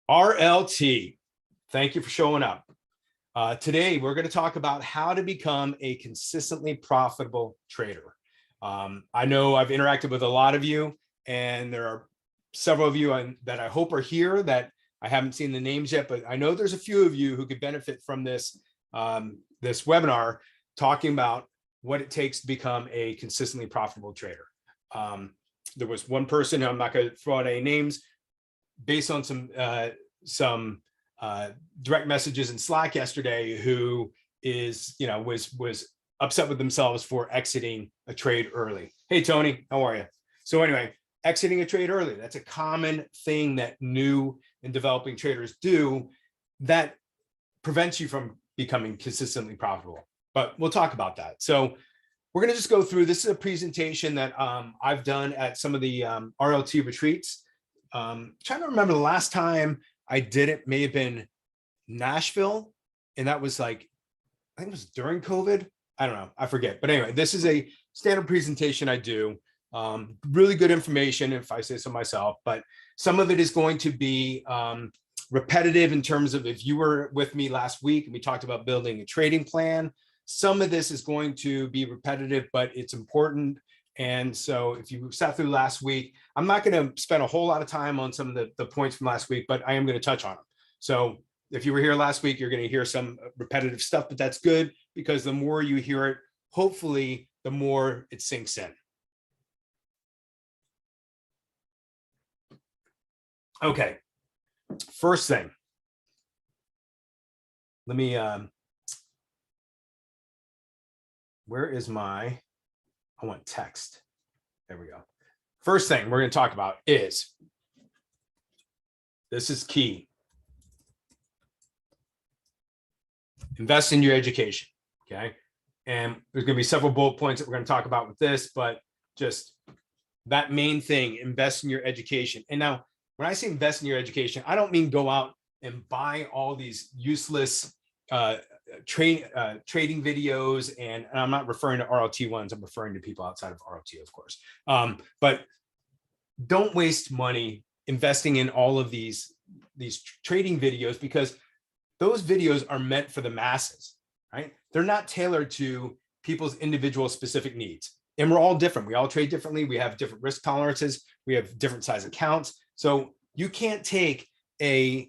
RLT, thank you for showing up. Today, we're going to talk about how to become a consistently profitable trader. I know I've interacted with a lot of you, and there are several of you that I hope are here that I haven't seen the names yet, but I know there's a few of you who could benefit from this, this webinar talking about what it takes to become a consistently profitable trader. There was one person, I'm not going to throw out any names, based on some direct messages in Slack yesterday, who was upset with themselves for exiting a trade early. Hey, Tony, how are you? So anyway, exiting a trade early, that's a common thing that new and developing traders do that prevents you from becoming consistently profitable. But we'll talk about that. So we're going to just go through, this is a presentation that I've done at some of the RLT retreats. Trying to remember the last time I did it, may have been Nashville, and that was like, I think it was during COVID. I don't know, I forget. But anyway, this is a standard presentation I do. Really good information, if I say so myself, but some of it is going to be repetitive in terms of, if you were with me last week and we talked about building a trading plan, some of this is going to be repetitive, but it's important. And so if you sat through last week, I'm not going to spend a whole lot of time on some of the points from last week, but I am going to touch on them. So if you were here last week, you're going to hear some repetitive stuff, but that's good, because the more you hear it, hopefully the more it sinks in. Okay, first thing, let me, where is my, I want text. There we go. First thing we're going to talk about is, this is key. Invest in your education, okay? And there's going to be several bullet points that we're going to talk about with this, but just that main thing, invest in your education. And now, when I say invest in your education, I don't mean go out and buy all these useless trading videos, and I'm not referring to RLT ones, I'm referring to people outside of RLT, of course. But don't waste money investing in all of these trading videos, because those videos are meant for the masses, right? They're not tailored to people's individual specific needs. And we're all different. We all trade differently. We have different risk tolerances. We have different size accounts. So you can't take you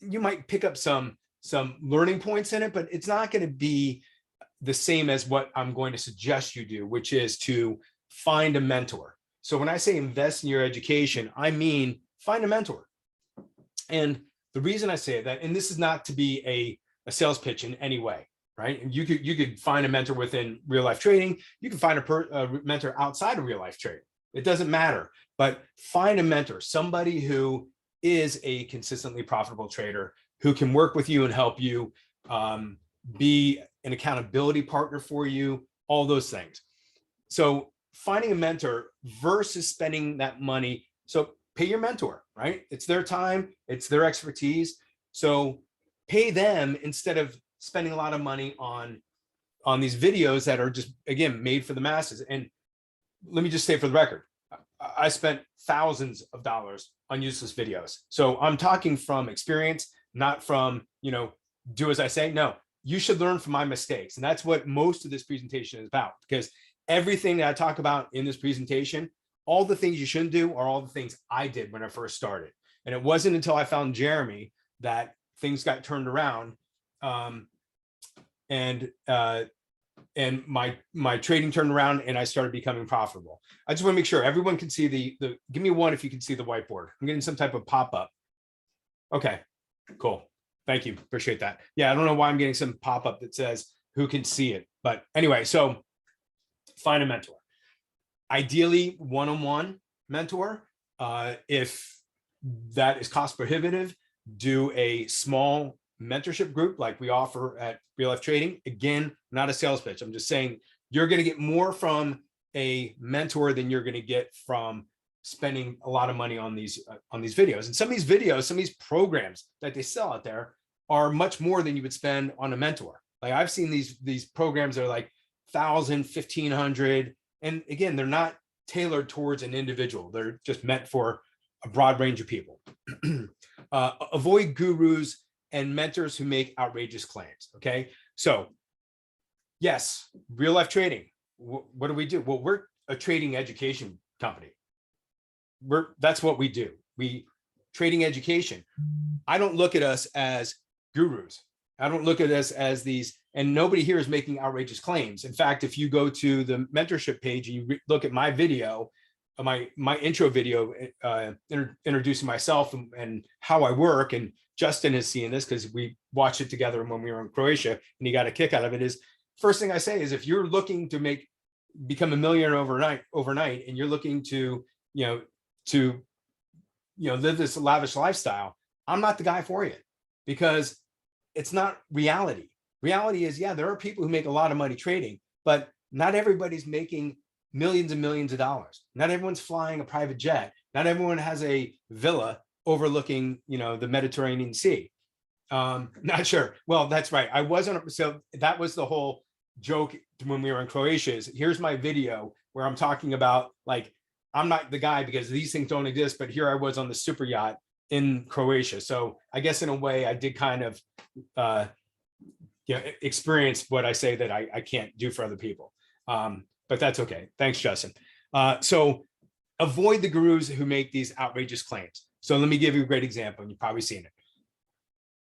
might pick up some learning points in it, but it's not going to be the same as what I'm going to suggest you do, which is to find a mentor. So when I say invest in your education, I mean find a mentor. And the reason I say that, and this is not to be a sales pitch in any way, right? You could find a mentor within real life trading. You can find a mentor outside of real life trading. It doesn't matter, but find a mentor, somebody who is a consistently profitable trader, who can work with you and help you, be an accountability partner for you, all those things. So finding a mentor versus spending that money. So pay your mentor, right? It's their time, it's their expertise. So pay them instead of spending a lot of money on these videos that are just, again, made for the masses. And let me just say for the record, I spent thousands of dollars on useless videos. So I'm talking from experience, not from, do as I say. No, you should learn from my mistakes. And that's what most of this presentation is about, because everything that I talk about in this presentation, all the things you shouldn't do are all the things I did when I first started. And it wasn't until I found Jeremy that things got turned around. And my trading turned around and I started becoming profitable. I just want to make sure everyone can see the give me one if you can see the whiteboard. I'm getting some type of pop-up. Okay, cool. Thank you. Appreciate that. Yeah, I don't know why I'm getting some pop-up that says who can see it. But anyway, so find a mentor. Ideally, one-on-one mentor. If that is cost prohibitive, do a small mentorship group like we offer at Real Life Trading. Again, not a sales pitch. I'm just saying you're going to get more from a mentor than you're going to get from spending a lot of money on these videos. And some of these videos, some of these programs that they sell out there are much more than you would spend on a mentor. Like I've seen these programs that are like 1,000, 1,500. And again, they're not tailored towards an individual. They're just meant for a broad range of people. avoid gurus and mentors who make outrageous claims. Okay. So yes, real life trading. What do we do? Well, we're a trading education company. That's what we do. We trading education. I don't look at us as gurus. I don't look at us as these, and nobody here is making outrageous claims. In fact, if you go to the mentorship page and you look at my video, my intro video, introducing myself and how I work, and Justin is seeing this because we watched it together when we were in Croatia, and he got a kick out of it. Is first thing I say is, if you're looking to become a millionaire overnight, and you're looking to live this lavish lifestyle, I'm not the guy for you, because it's not reality. Reality is, yeah, there are people who make a lot of money trading, but not everybody's making millions and millions of dollars. Not everyone's flying a private jet. Not everyone has a villa overlooking, the Mediterranean Sea. Not sure. Well, that's right. So that was the whole joke when we were in Croatia. Is here's my video where I'm talking about, like, I'm not the guy because these things don't exist, but here I was on the super yacht in Croatia. So I guess in a way I did kind of, experience what I say that I can't do for other people. But that's okay. Thanks, Justin. So avoid the gurus who make these outrageous claims. So let me give you a great example, and you've probably seen it.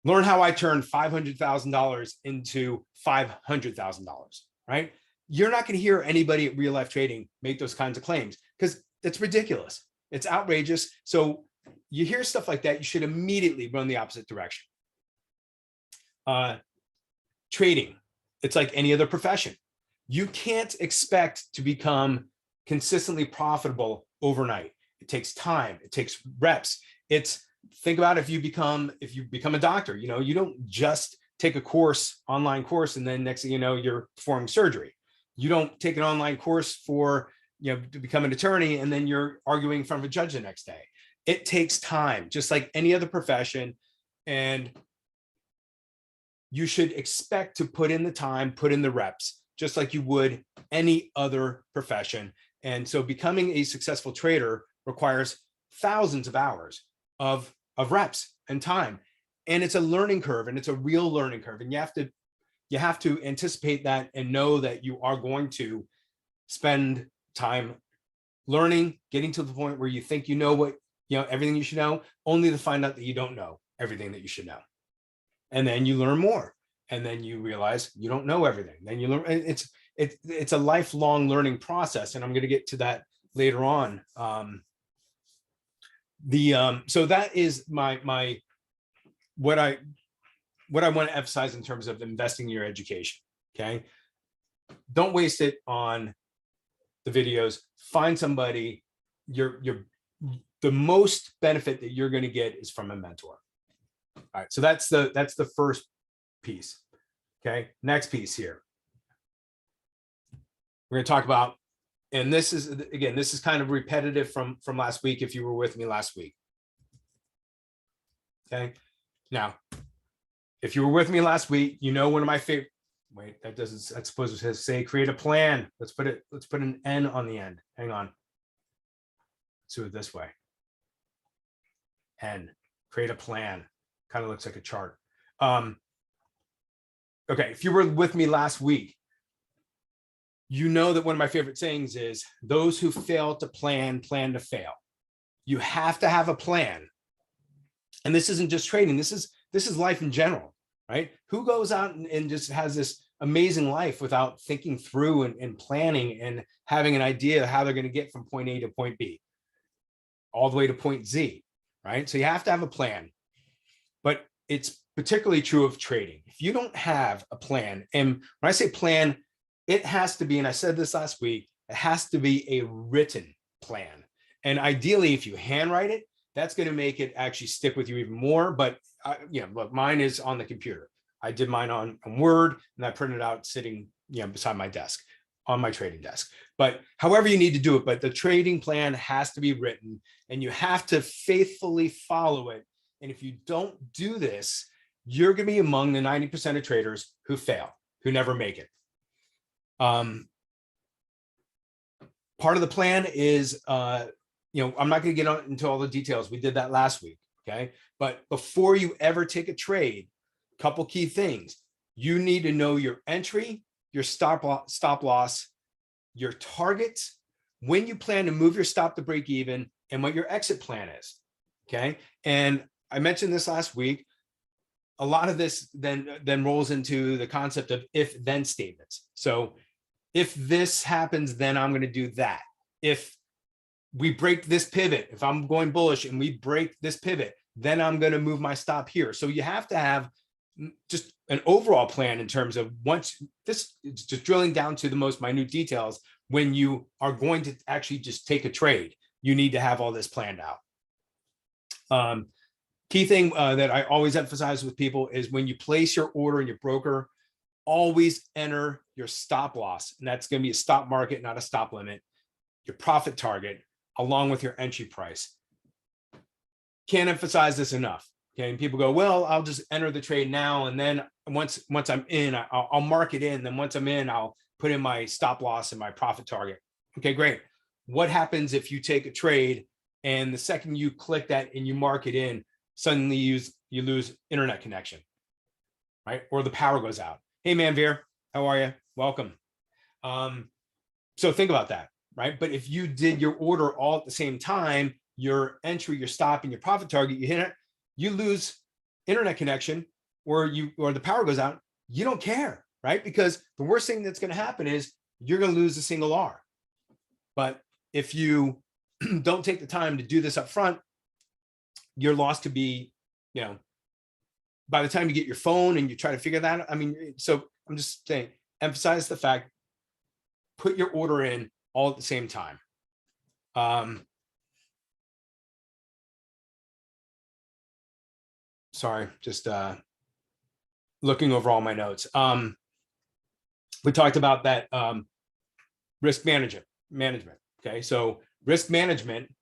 Learn how I turned $500,000 into $500,000, right? You're not going to hear anybody at Real Life Trading make those kinds of claims because it's ridiculous. It's outrageous. So you hear stuff like that, you should immediately run the opposite direction. Trading, it's like any other profession. You can't expect to become consistently profitable overnight. It takes time. It takes reps. Think about if you become a doctor. You don't just take a online course, and then next thing you know, you're performing surgery. You don't take an online course for to become an attorney, and then you're arguing in front of a judge the next day. It takes time, just like any other profession, and you should expect to put in the time, put in the reps, just like you would any other profession. And so becoming a successful trader requires thousands of hours of reps and time. And it's a learning curve, and it's a real learning curve. And you have to anticipate that and know that you are going to spend time learning, getting to the point where you think everything you should know, only to find out that you don't know everything that you should know. And then you learn more, and then you realize you don't know everything. Then you learn. It's a lifelong learning process, and I'm going to get to that later on. So that is what I want to emphasize in terms of investing in your education. Okay, don't waste it on the videos. Find somebody. The most benefit that you're going to get is from a mentor. All right, so that's the first piece. Okay, next piece here. We're going to talk about, and this is kind of repetitive from last week if you were with me last week. Okay, now, if you were with me last week, one of my favorite, that's supposed to say create a plan. Let's put an N on the end. Hang on. Let's do it this way. N, create a plan. Kind of looks like a chart. Okay, if you were with me last week, you know that one of my favorite sayings is, those who fail to plan to fail. You have to have a plan. And this isn't just trading. This is life in general, right? Who goes out and just has this amazing life without thinking through and planning and having an idea of how they're going to get from point A to point B, all the way to point Z, right? So you have to have a plan. But it's particularly true of trading. If you don't have a plan, and when I say plan, it has to be, and I said this last week, it has to be a written plan. And ideally, if you handwrite it, that's going to make it actually stick with you even more. But look, mine is on the computer. I did mine on Word, and I printed it out sitting beside my desk, on my trading desk. But however you need to do it, but the trading plan has to be written, and you have to faithfully follow it. And if you don't do this, you're going to be among the 90% of traders who fail, who never make it. Part of the plan is, I'm not going to get into all the details. We did that last week. Okay. But before you ever take a trade, couple key things. You need to know your entry, your stop loss, your targets, when you plan to move your stop to break even, and what your exit plan is. Okay. And I mentioned this last week. A lot of this then rolls into the concept of if then statements. So if this happens, then I'm going to do that. If we break this pivot, if I'm going bullish and we break this pivot, then I'm going to move my stop here. So you have to have just an overall plan in terms of once this is just drilling down to the most minute details. When you are going to actually just take a trade, you need to have all this planned out. Key thing that I always emphasize with people is when you place your order in your broker, always enter your stop loss. And that's going to be a stop market, not a stop limit, your profit target, along with your entry price. Can't emphasize this enough. Okay. And people go, well, I'll just enter the trade now. And then once I'm in, I'll mark it in. Then once I'm in, I'll put in my stop loss and my profit target. Okay, great. What happens if you take a trade and the second you click that and you mark it in, suddenly you lose internet connection, right? Or the power goes out. Hey, Manveer, how are you? Welcome. So think about that, right? But if you did your order all at the same time, your entry, your stop, and your profit target, you hit it, you lose internet connection, or the power goes out, you don't care, right? Because the worst thing that's going to happen is you're going to lose a single R. But if you don't take the time to do this up front, your loss could be, by the time you get your phone and you try to figure that out. I mean, so I'm just saying, emphasize the fact, put your order in all at the same time. Sorry, just looking over all my notes. We talked about that risk management. Okay, so risk management,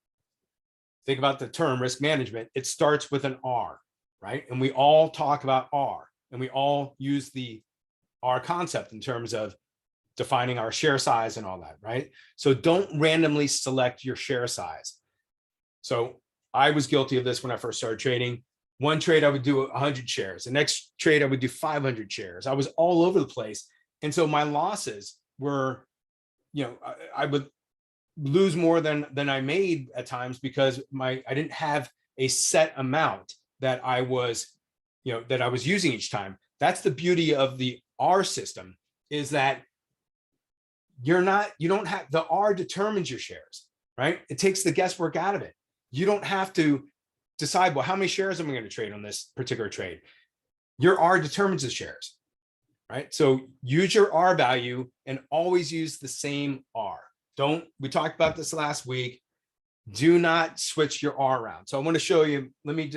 think about the term risk management. It starts with an R, right? And we all talk about R, and we all use the R concept in terms of defining our share size and all that, right? So don't randomly select your share size. So I was guilty of this when I first started trading. One trade I would do 100 shares. The next trade I would do 500 shares. I was all over the place. And so my losses were, I would lose more than I made at times because I didn't have a set amount that I was using each time. That's the beauty of the R system, is that you don't have, the R determines your shares, right? It takes the guesswork out of it. You don't have to decide, well, how many shares am I going to trade on this particular trade? Your R determines the shares, right? So use your R value and always use the same R. We talked about this last week. Do not switch your R around. So I want to show you, let me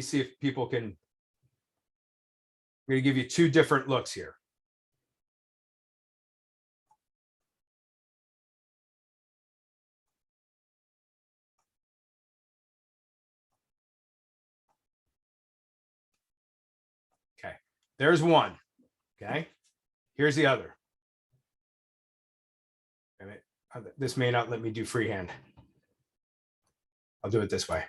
see if people can, I'm going to give you two different looks here. Okay, there's one. Okay, here's the other. This may not let me do freehand. I'll do it this way.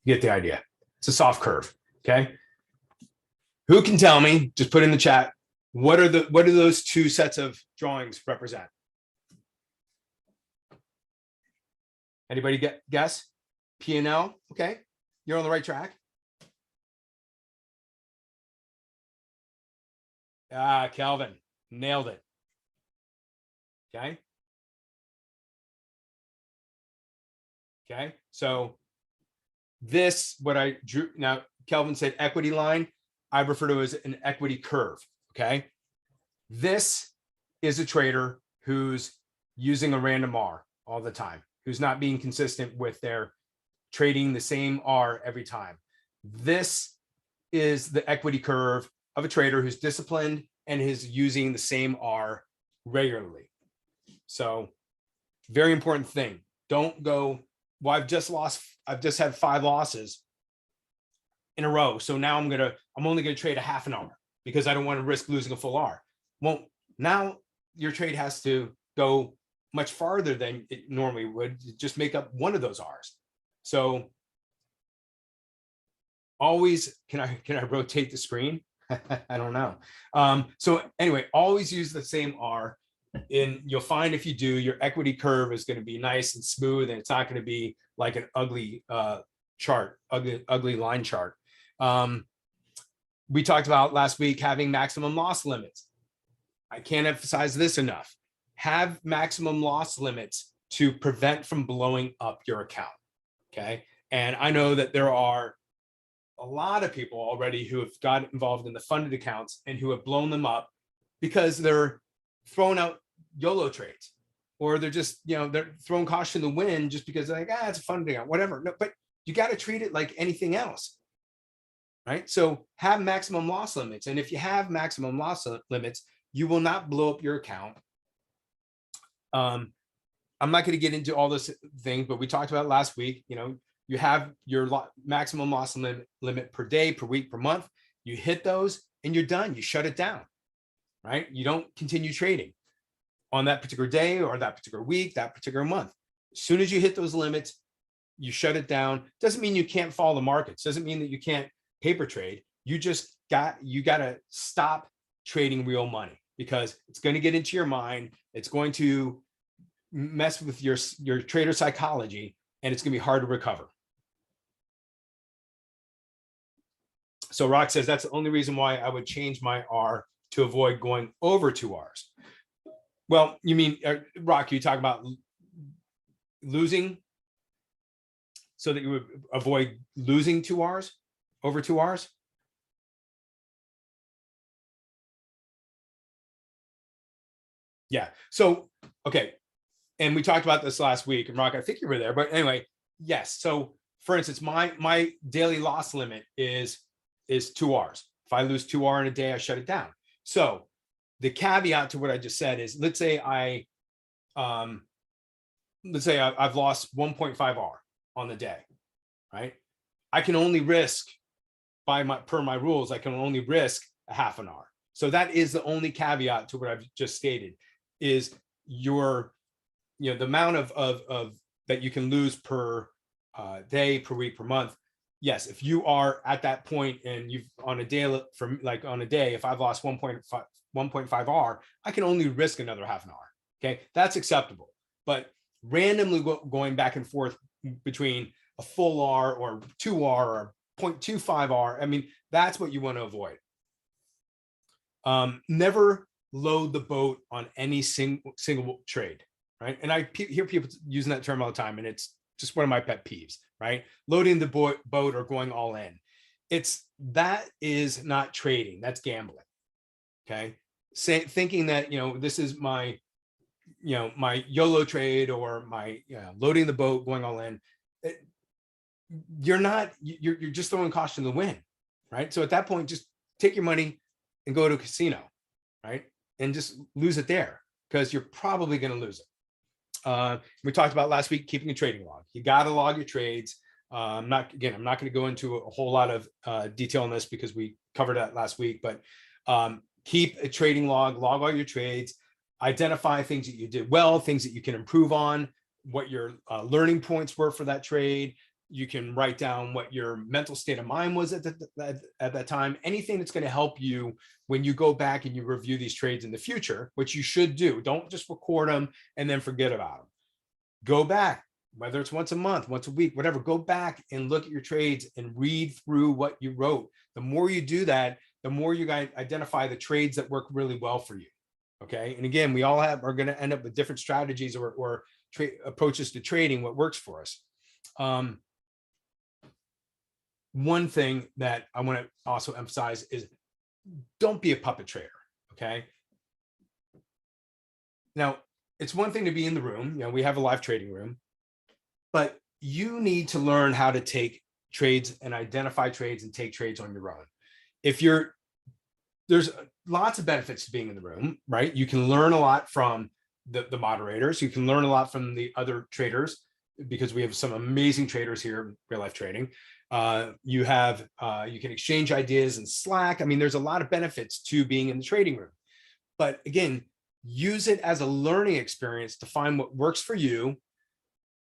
You get the idea. It's a soft curve. Okay. Who can tell me? Just put in the chat. What do those two sets of drawings represent? Anybody guess? P&L. Okay. You're on the right track. Kelvin, nailed it. Okay. Okay. So this, what I drew, now Kelvin said equity line. I refer to as an equity curve. Okay. This is a trader who's using a random R all the time, who's not being consistent with their trading the same R every time. This is the equity curve of a trader who's disciplined and is using the same R regularly. So very important thing. Don't go, well, I've just had 5 losses in a row. So now I'm only going to trade a half an R because I don't want to risk losing a full R. Well, now your trade has to go much farther than it normally would, just make up one of those R's. So always, can I rotate the screen? I don't know. So anyway, always use the same R. And you'll find if you do, your equity curve is going to be nice and smooth, and it's not going to be like an ugly chart, ugly line chart. We talked about last week having maximum loss limits. I can't emphasize this enough. Have maximum loss limits to prevent from blowing up your account. Okay. And I know that there are a lot of people already who have got involved in the funded accounts and who have blown them up because they're throwing out YOLO trades, or they're just, they're throwing caution to the wind just because they're like, it's a funded account, whatever. No, but you got to treat it like anything else, right? So have maximum loss limits. And if you have maximum loss limits, you will not blow up your account. I'm not going to get into all this things, but we talked about last week, you have your maximum loss limit per day, per week, per month. You hit those and you're done. You shut it down, right? You don't continue trading on that particular day or that particular week, that particular month. As soon as you hit those limits, you shut it down. Doesn't mean you can't follow the markets. Doesn't mean that you can't paper trade. You got to stop trading real money, because it's going to get into your mind. It's going to mess with your trader psychology, and it's going to be hard to recover. So Rock says that's the only reason why I would change my R to avoid going over 2 R's. Well, you mean, Rock, you talk about losing so that you would avoid losing 2 R's, over 2 R's? Yeah. So, okay. And we talked about this last week, and Rock, I think you were there, but anyway, yes. So for instance, my daily loss limit is 2 R's. If I lose 2 R in a day, I shut it down. So the caveat to what I just said is, let's say I've lost 1.5 R on the day, right? I can only risk, per my rules, I can only risk a half an R. So that is the only caveat to what I've just stated, is the amount of that you can lose per day, per week, per month. Yes, if you are at that point and you've on a day, if I've lost 1.5 R, I can only risk another half an R. Okay, that's acceptable. But randomly going back and forth between a full R or 2 R or 0.25 R, I mean, that's what you want to avoid. Never load the boat on any single trade, right? And I hear people using that term all the time, and it's just one of my pet peeves, right? Loading the boat or going all in. That is not trading, that's gambling. Okay. Thinking that, this is my, my YOLO trade, or my loading the boat, going all in. You're just throwing caution to the wind, right? So at that point, just take your money and go to a casino, right? And just lose it there, because you're probably going to lose it. We talked about last week, keeping a trading log. You got to log your trades. I'm not going to go into a whole lot of detail on this because we covered that last week, but keep a trading log, log all your trades, identify things that you did well, things that you can improve on, what your learning points were for that trade. You can write down what your mental state of mind was at that time, anything that's going to help you when you go back and you review these trades in the future, which you should do. Don't just record them and then forget about them. Go back, whether it's once a month, once a week, whatever, go back and look at your trades and read through what you wrote. The more you do that, the more you guys identify the trades that work really well for you. Okay. And again, we all are going to end up with different strategies or approaches to trading, what works for us. One thing that I want to also emphasize is, don't be a puppet trader. Okay. Now, it's one thing to be in the room. We have a live trading room, but you need to learn how to take trades and identify trades and take trades on your own. There's lots of benefits to being in the room, right? You can learn a lot from the moderators. You can learn a lot from the other traders, because we have some amazing traders here in Real Life Trading. You can exchange ideas in Slack. I mean, there's a lot of benefits to being in the trading room. But again, use it as a learning experience to find what works for you,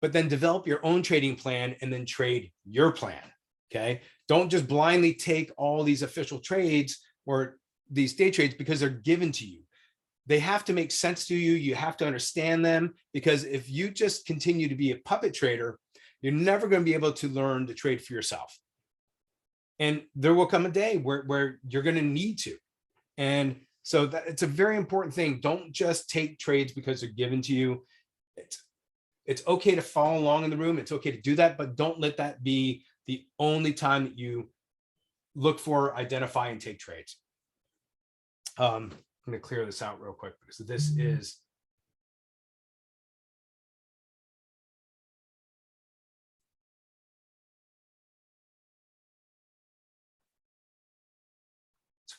but then develop your own trading plan and then trade your plan. Okay. Don't just blindly take all these official trades or these day trades because they're given to you. They have to make sense to you. You have to understand them, because if you just continue to be a puppet trader, you're never going to be able to learn to trade for yourself. And there will come a day where you're going to need to. And so it's a very important thing. Don't just take trades because they're given to you. It's okay to follow along in the room. It's okay to do that, but don't let that be the only time that you look for, identify, and take trades. I'm going to clear this out real quick because this is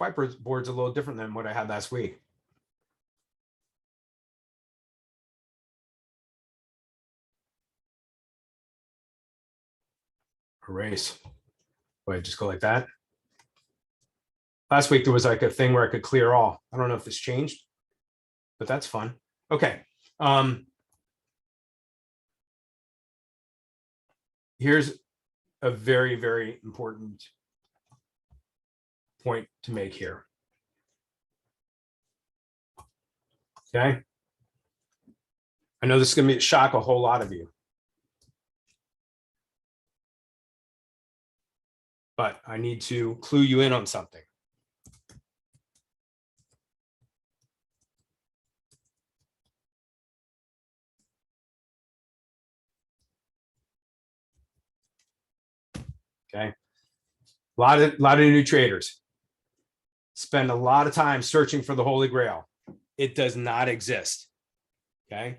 whiteboard's a little different than what I had last week. Erase. Wait, just go like that. Last week there was like a thing where I could clear all. I don't know if this changed, but that's fun. Okay. Here's a very, very important point to make here. Okay. I know this is going to shock a whole lot of you, but I need to clue you in on something. Okay. A lot of new traders spend a lot of time searching for the Holy Grail. It does not exist. Okay.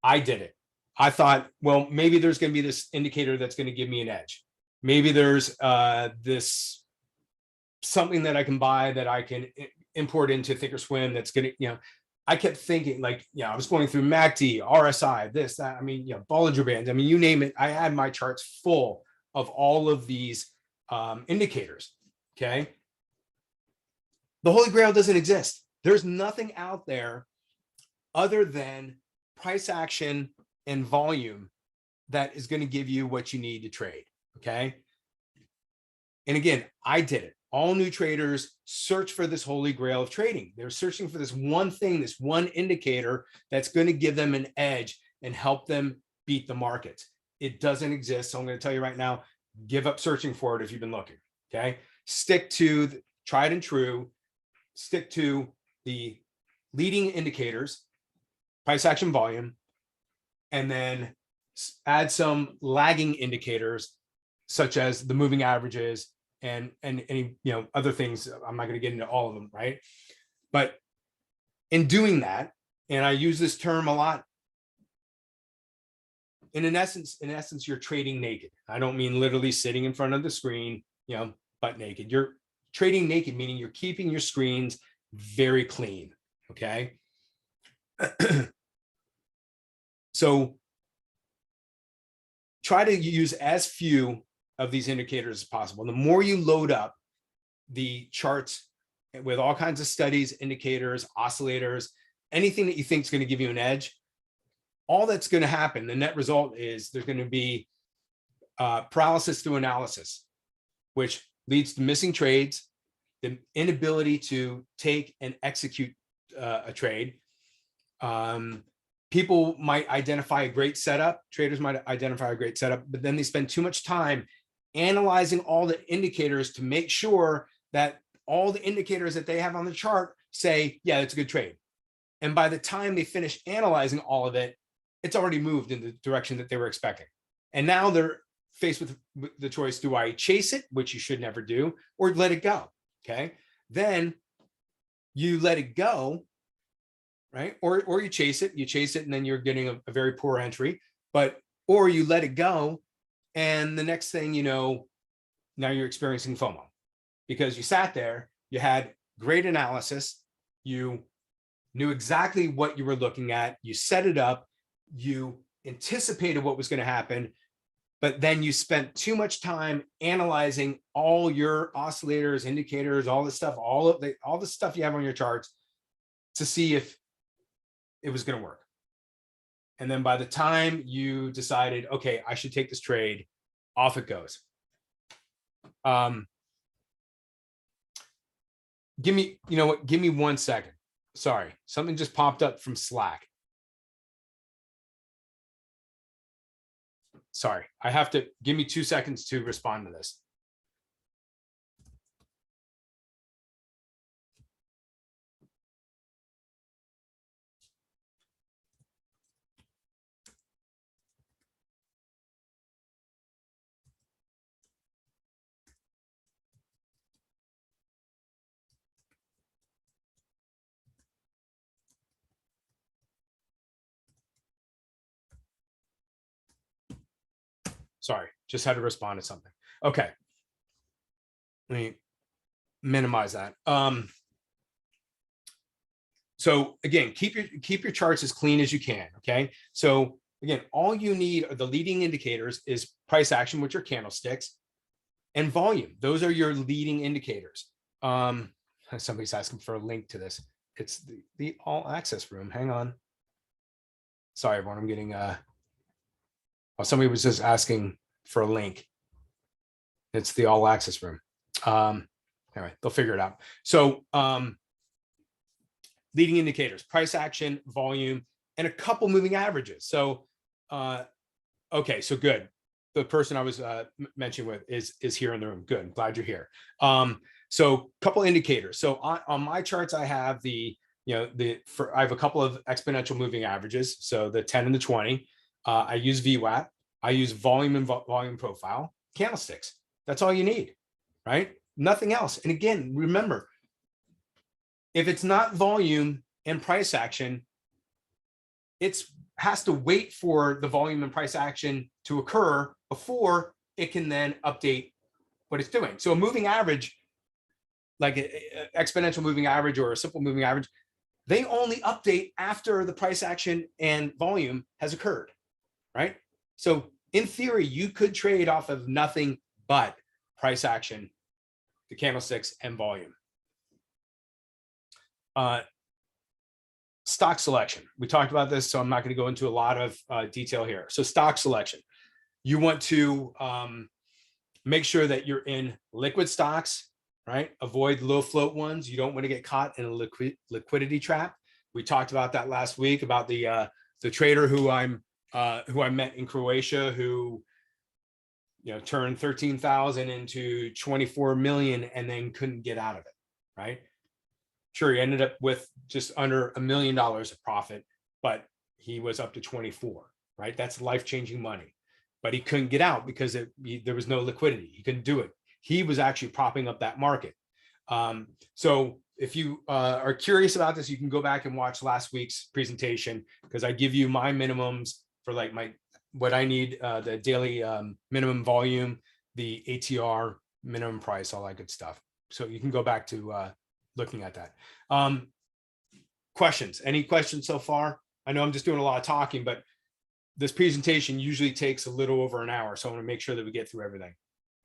I did it. I thought, well, maybe there's going to be this indicator that's going to give me an edge. Maybe there's this something that I can buy that I can import into Thinkorswim that's going to, I kept thinking like, I was going through MACD, RSI, this, that, I mean, Bollinger Bands. I mean, you name it. I had my charts full of all of these indicators. Okay. The Holy Grail doesn't exist. There's nothing out there other than price action and volume that is going to give you what you need to trade. Okay. And again, I did it. All new traders search for this Holy Grail of trading. They're searching for this one thing, this one indicator that's going to give them an edge and help them beat the market. It doesn't exist. So I'm going to tell you right now, give up searching for it if you've been looking. Okay. Stick to the tried and true. Stick to the leading indicators, price action volume, and then add some lagging indicators such as the moving averages and any other things. I'm not going to get into all of them, right? But in doing that, and I use this term a lot, in essence, you're trading naked. I don't mean literally sitting in front of the screen, butt naked. You're trading naked, meaning you're keeping your screens very clean. Okay. So try to use as few of these indicators as possible. The more you load up the charts with all kinds of studies, indicators, oscillators, anything that you think is going to give you an edge, all that's going to happen, the net result is there's going to be paralysis through analysis, which leads to missing trades, the inability to take and execute a trade. People might identify a great setup, traders might identify a great setup, but then they spend too much time analyzing all the indicators to make sure that all the indicators that they have on the chart say, yeah, it's a good trade. And by the time they finish analyzing all of it, it's already moved in the direction that they were expecting. And now they're faced with the choice, do I chase it, which you should never do, or let it go? Okay. Then you let it go, right? Or you chase it, and then you're getting a very poor entry, or you let it go. And the next thing you know, now you're experiencing FOMO because you sat there, you had great analysis, you knew exactly what you were looking at, you set it up, you anticipated what was going to happen, but then you spent too much time analyzing all your oscillators, indicators, all this stuff, all the stuff you have on your charts to see if it was going to work. And then by the time you decided, okay, I should take this trade, off it goes. Give me, you know what? Give me 1 second. Sorry, something just popped up from Slack. Sorry, I have to give me 2 seconds to respond to this. Sorry, just had to respond to something. Okay. Let me minimize that. So again, keep your charts as clean as you can. Okay. So again, all you need are the leading indicators is price action, which are candlesticks, and volume. Those are your leading indicators. Somebody's asking for a link to this. It's the all access room. Hang on. Sorry, everyone. I'm getting somebody was just asking for a link. It's the all access room. Anyway, they'll figure it out. So leading indicators, price action, volume, and a couple moving averages. So okay, so good. The person I was mentioning with is here in the room. Good. I'm glad you're here. So a couple indicators. So on my charts, I have I have a couple of exponential moving averages. So the 10 and the 20. I use VWAP. I use volume and volume profile, candlesticks. That's all you need, right? Nothing else. And again, remember, if it's not volume and price action, it has to wait for the volume and price action to occur before it can then update what it's doing. So a moving average, like an exponential moving average or a simple moving average, they only update after the price action and volume has occurred, right? So in theory, you could trade off of nothing but price action, the candlesticks, and volume. Stock selection. We talked about this, so I'm not going to go into a lot of detail here. So stock selection. You want to make sure that you're in liquid stocks, right? Avoid low float ones. You don't want to get caught in a liquidity trap. We talked about that last week about the trader who I met in Croatia who turned 13,000 into 24 million and then couldn't get out of it, right? Sure, he ended up with just under $1 million of profit, but he was up to 24, right? That's life-changing money. But he couldn't get out because there was no liquidity. He couldn't do it. He was actually propping up that market. So if you are curious about this, you can go back and watch last week's presentation because I give you my minimums for like what I need, the daily minimum volume, the ATR, minimum price, all that good stuff. So you can go back to looking at that. Questions? Any questions so far? I know I'm just doing a lot of talking, but this presentation usually takes a little over an hour. So I want to make sure that we get through everything.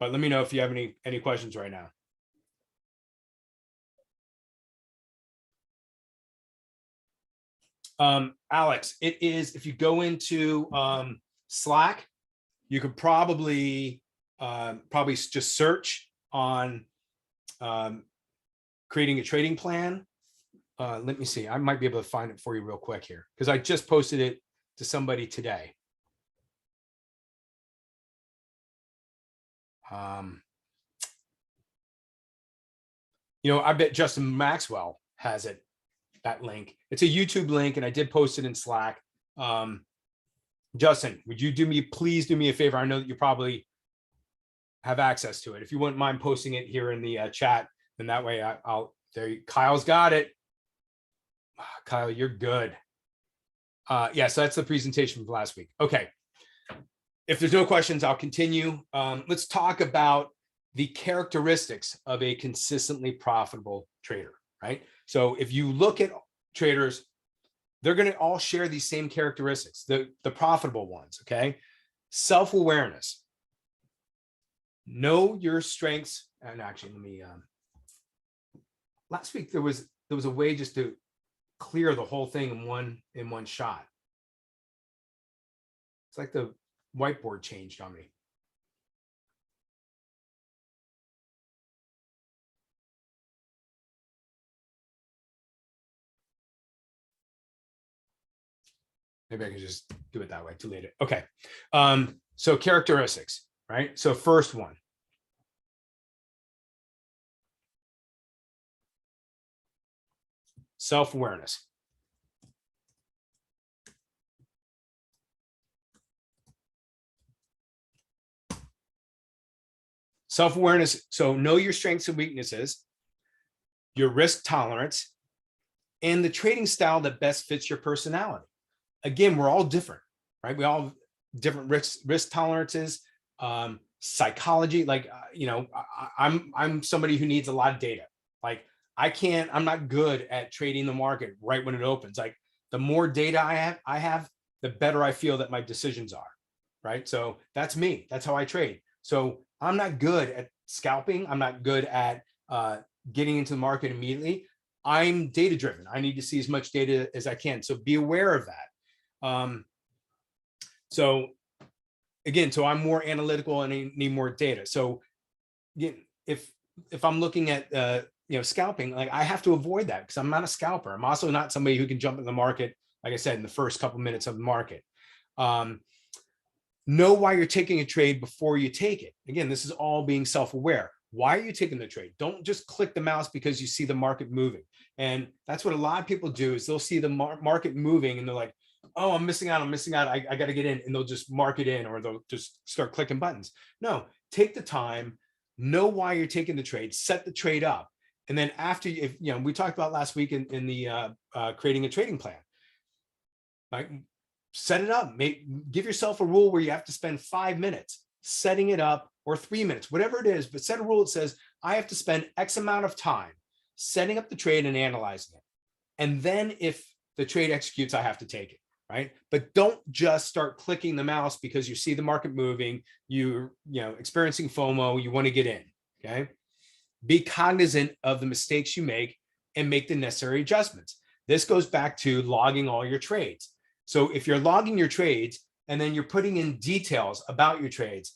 But let me know if you have any questions right now. Alex, it is, if you go into Slack, you could probably just search on creating a trading plan. Let me see. I might be able to find it for you real quick here because I just posted it to somebody today. I bet Justin Maxwell has it, that link. It's a YouTube link, and I did post it in Slack. Justin, would you please do me a favor? I know that you probably have access to it. If you wouldn't mind posting it here in the chat, then that way Kyle's got it. Kyle, you're good. Yeah, so that's the presentation from last week. Okay. If there's no questions, I'll continue. Let's talk about the characteristics of a consistently profitable trader, right? So if you look at traders, they're going to all share these same characteristics, the profitable ones, okay? Self-awareness. Know your strengths. And actually, let me, last week there was a way just to clear the whole thing in one shot. It's like the whiteboard changed on me. Maybe I can just do it that way, delete it. Okay. So characteristics, right? So first one. Self-awareness. Self-awareness. So know your strengths and weaknesses, your risk tolerance, and the trading style that best fits your personality. Again, we're all different, right? We all have different risk tolerances, psychology. Like, I'm somebody who needs a lot of data. Like I'm not good at trading the market right when it opens. Like the more data I have, the better I feel that my decisions are, right? So that's me. That's how I trade. So I'm not good at scalping. I'm not good at getting into the market immediately. I'm data driven. I need to see as much data as I can. So be aware of that. So again, so I'm more analytical and I need more data. So again, if I'm looking at scalping, like I have to avoid that because I'm not a scalper. I'm also not somebody who can jump in the market, like I said, in the first couple minutes of the market. Know why you're taking a trade before you take it. Again, this is all being self-aware. Why are you taking the trade? Don't just click the mouse because you see the market moving. And that's what a lot of people do is they'll see the market moving and they're like, oh, I'm missing out. I got to get in, and they'll just mark it in, or they'll just start clicking buttons. No, take the time, know why you're taking the trade, set the trade up. And then after, we talked about last week in the creating a trading plan, like set it up, give yourself a rule where you have to spend 5 minutes setting it up, or 3 minutes, whatever it is, but set a rule that says I have to spend X amount of time setting up the trade and analyzing it. And then if the trade executes, I have to take it, right? But don't just start clicking the mouse because you see the market moving, you're experiencing FOMO, you want to get in, okay? Be cognizant of the mistakes you make and make the necessary adjustments. This goes back to logging all your trades. So if you're logging your trades and then you're putting in details about your trades,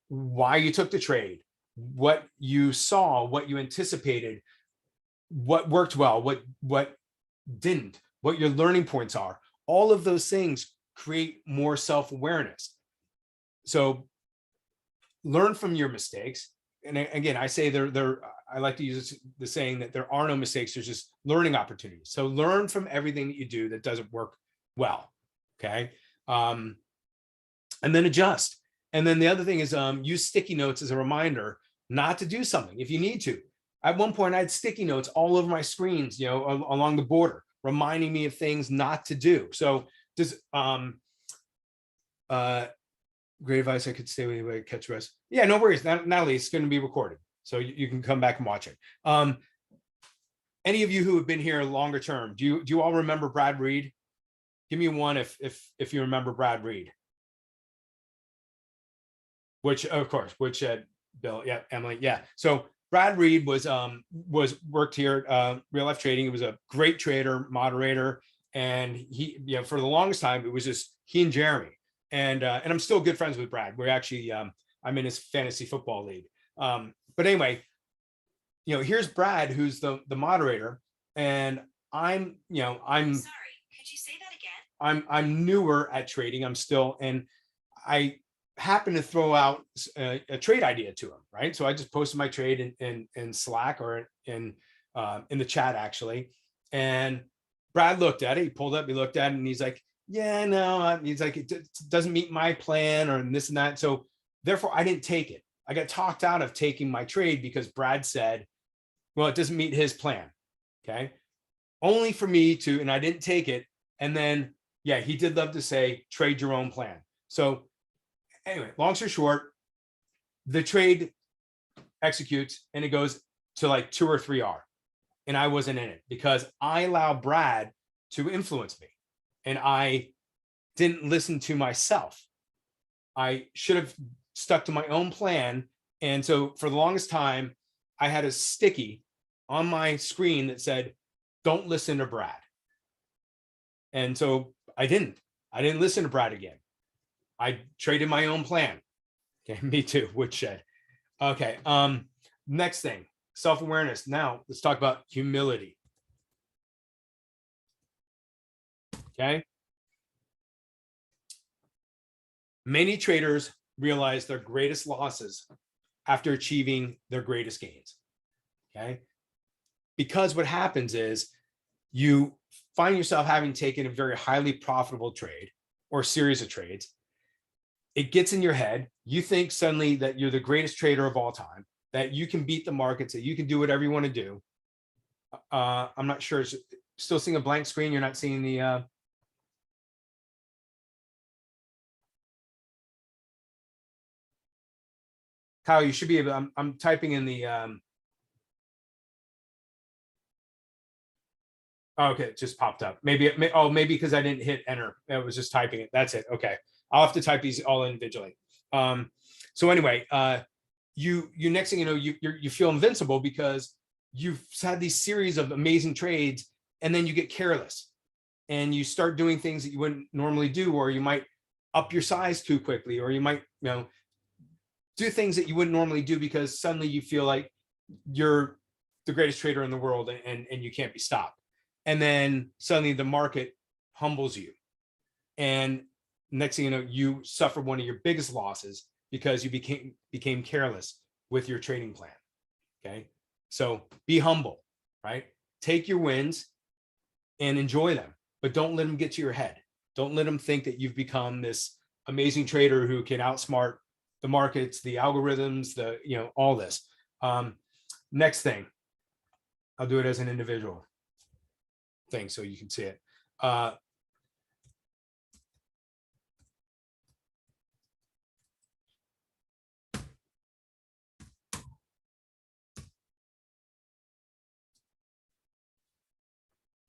why you took the trade, what you saw, what you anticipated, what worked well, what didn't, what your learning points are, all of those things create more self-awareness. So learn from your mistakes. And again, I say I like to use the saying that there are no mistakes, there's just learning opportunities. So learn from everything that you do that doesn't work well, okay? And then adjust. And then the other thing is use sticky notes as a reminder not to do something if you need to. At one point, I had sticky notes all over my screens, along the border, reminding me of things not to do. So does great advice. I could stay with you, catch rest. Yeah, no worries. Natalie, it's going to be recorded, so you can come back and watch it. Any of you who have been here longer term, do you all remember Brad Reed? Give me one if you remember Brad Reed. Which, of course, Bill, yeah, Emily, yeah. So Brad Reed was worked here at Real Life Trading. He was a great trader, moderator, and he, for the longest time, it was just he and Jeremy. And I'm still good friends with Brad. We're actually, I'm in his fantasy football league. But anyway, here's Brad, who's the moderator, and I'm sorry, could you say that again? I'm newer at trading. I'm still, and I happen to throw out a trade idea to him, right? So I just posted my trade in Slack or in the chat actually, and Brad looked at it. He pulled up, he looked at it, and he's like, "Yeah, no," he's like, "It doesn't meet my plan," or this and that. So therefore, I didn't take it. I got talked out of taking my trade because Brad said, "Well, it doesn't meet his plan." Okay, only for me to, and I didn't take it. And then, yeah, he did love to say, "Trade your own plan." So anyway, long story short, the trade executes and it goes to like 2 or 3R. And I wasn't in it because I allowed Brad to influence me and I didn't listen to myself. I should have stuck to my own plan. And so for the longest time, I had a sticky on my screen that said, don't listen to Brad. And so I didn't listen to Brad again. I traded my own plan. Okay, me too, woodshed. Okay, next thing, self-awareness. Now let's talk about humility. Okay. Many traders realize their greatest losses after achieving their greatest gains. Okay. Because what happens is you find yourself having taken a very highly profitable trade or series of trades. It gets in your head. You think suddenly that you're the greatest trader of all time, that you can beat the markets, that you can do whatever you want to do. I'm not sure. Still seeing a blank screen. You're not seeing the. Kyle, you should be able. I'm typing in the. Okay, it just popped up. Maybe because I didn't hit enter. I was just typing it. That's it. Okay, I'll have to type these all individually. So anyway, you next thing you know, you feel invincible because you've had these series of amazing trades, and then you get careless, and you start doing things that you wouldn't normally do, or you might up your size too quickly, or you might do things that you wouldn't normally do because suddenly you feel like you're the greatest trader in the world and you can't be stopped. And then suddenly the market humbles you. And next thing you know, you suffer one of your biggest losses because you became careless with your trading plan. Okay. So be humble, right? Take your wins and enjoy them, but don't let them get to your head. Don't let them think that you've become this amazing trader who can outsmart the markets, the algorithms, all this. Next thing, I'll do it as an individual thing so you can see it.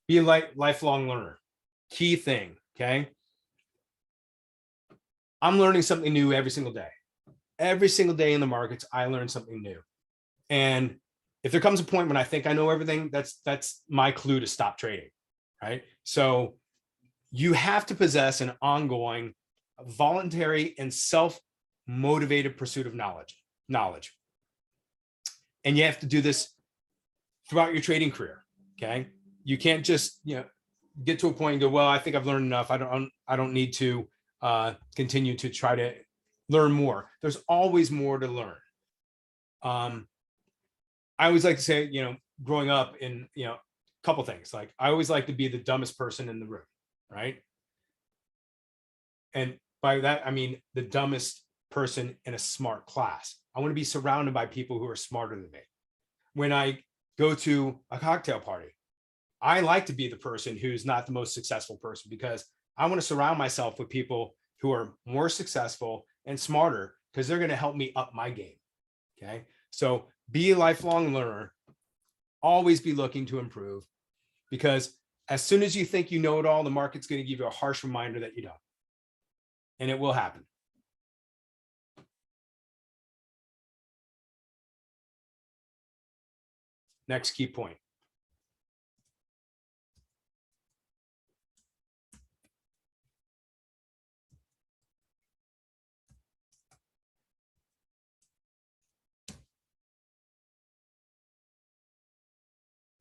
Be a lifelong learner. Key thing, okay? I'm learning something new every single day. Every single day in the markets, I learn something new. And if there comes a point when I think I know everything, that's my clue to stop trading, right? So you have to possess an ongoing, voluntary, and self-motivated pursuit of knowledge. And you have to do this throughout your trading career, okay? You can't just, get to a point and go, well, I think I've learned enough. I don't need to continue to try to learn more. There's always more to learn. I always like to say, growing up in, a couple things, like I always like to be the dumbest person in the room, right? And by that, I mean the dumbest person in a smart class. I want to be surrounded by people who are smarter than me. When I go to a cocktail party, I like to be the person who's not the most successful person because I want to surround myself with people who are more successful and smarter because they're going to help me up my game. Okay. So be a lifelong learner, always be looking to improve, because as soon as you think you know it all, the market's going to give you a harsh reminder that you don't. And it will happen. Next key point.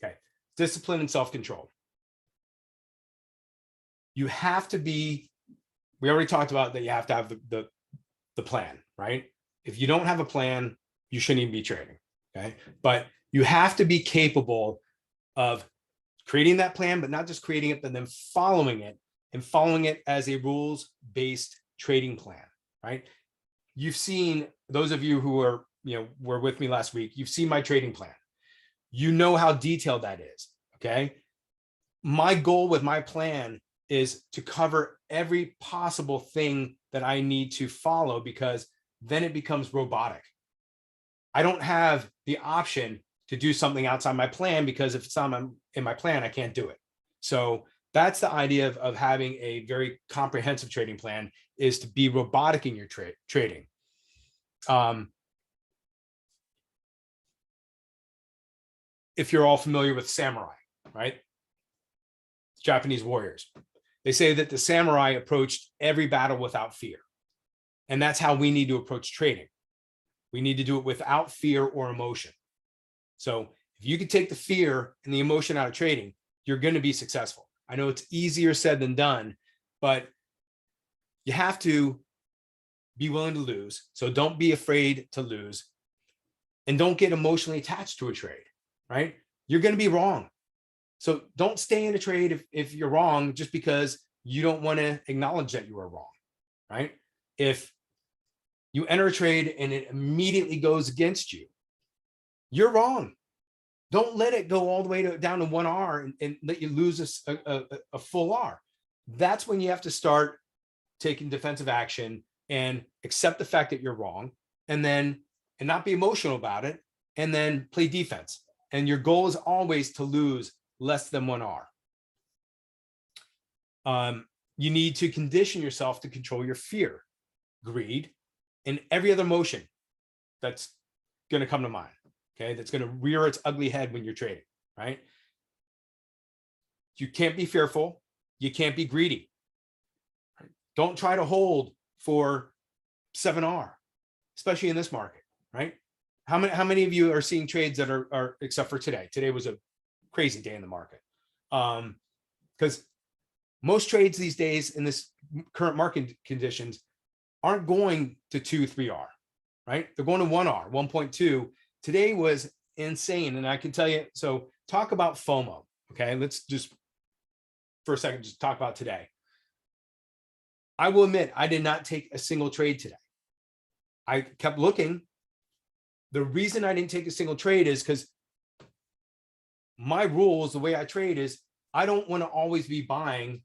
Okay. Discipline and self-control. You have to be, we already talked about that you have to have the plan, right? If you don't have a plan, you shouldn't even be trading, okay? But you have to be capable of creating that plan, but not just creating it, but then following it, and following it as a rules-based trading plan, right? You've seen, those of you who are, were with me last week, you've seen my trading plan. You know how detailed that is, okay? My goal with my plan is to cover every possible thing that I need to follow, because then it becomes robotic. I don't have the option to do something outside my plan, because if it's not in my plan, I can't do it. So that's the idea of having a very comprehensive trading plan, is to be robotic in your trading. If you're all familiar with Samurai, right? Japanese warriors. They say that the samurai approached every battle without fear. And that's how we need to approach trading. We need to do it without fear or emotion. So if you could take the fear and the emotion out of trading, you're going to be successful. I know it's easier said than done, but you have to be willing to lose. So don't be afraid to lose, and don't get emotionally attached to a trade, right? You're going to be wrong. So don't stay in a trade if you're wrong just because you don't want to acknowledge that you are wrong, right? If you enter a trade and it immediately goes against you, you're wrong. Don't let it go all the way down to 1R and let you lose a full R. That's when you have to start taking defensive action and accept the fact that you're wrong, and not be emotional about it, and then play defense. And your goal is always to lose less than 1R. You need to condition yourself to control your fear, greed, and every other emotion that's going to come to mind. Okay, that's going to rear its ugly head when you're trading, right? You can't be fearful. You can't be greedy. Right? Don't try to hold for 7R, especially in this market, right? How many of you are seeing trades that are except for today? Today was a crazy day in the market. Because most trades these days in this current market conditions aren't going to 2, 3R, right? They're going to 1R, 1.2. Today was insane. And I can tell you, so talk about FOMO. Okay, let's just for a second, just talk about today. I will admit, I did not take a single trade today. I kept looking. The reason I didn't take a single trade is because my rules, the way I trade is I don't want to always be buying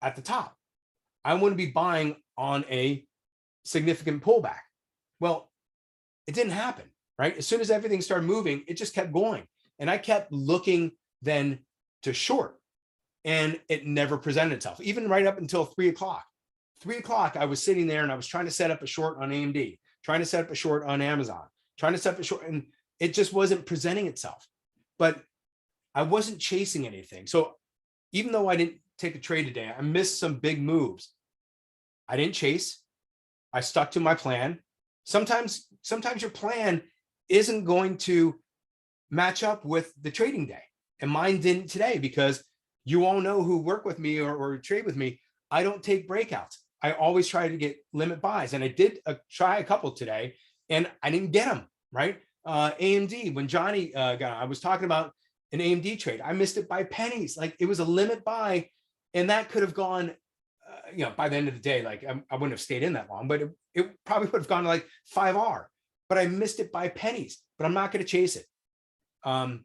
at the top. I want to be buying on a significant pullback. Well, it didn't happen, right? As soon as everything started moving, it just kept going. And I kept looking then to short, and it never presented itself, even right up until 3 o'clock. 3 o'clock, I was sitting there and I was trying to set up a short on AMD, trying to set up a short on Amazon, trying to set up a short, and it just wasn't presenting itself. But I wasn't chasing anything. So even though I didn't take a trade today, I missed some big moves. I didn't chase. I stuck to my plan. Sometimes your plan isn't going to match up with the trading day. And mine didn't today, because you all know who work with me or trade with me. I don't take breakouts. I always try to get limit buys. And I did try a couple today and I didn't get them, right? AMD, when Johnny got on, I was talking about an AMD trade. I missed it by pennies. Like, it was a limit buy, and that could have gone, by the end of the day, like I wouldn't have stayed in that long, but it probably would have gone to like 5R, but I missed it by pennies, but I'm not going to chase it. And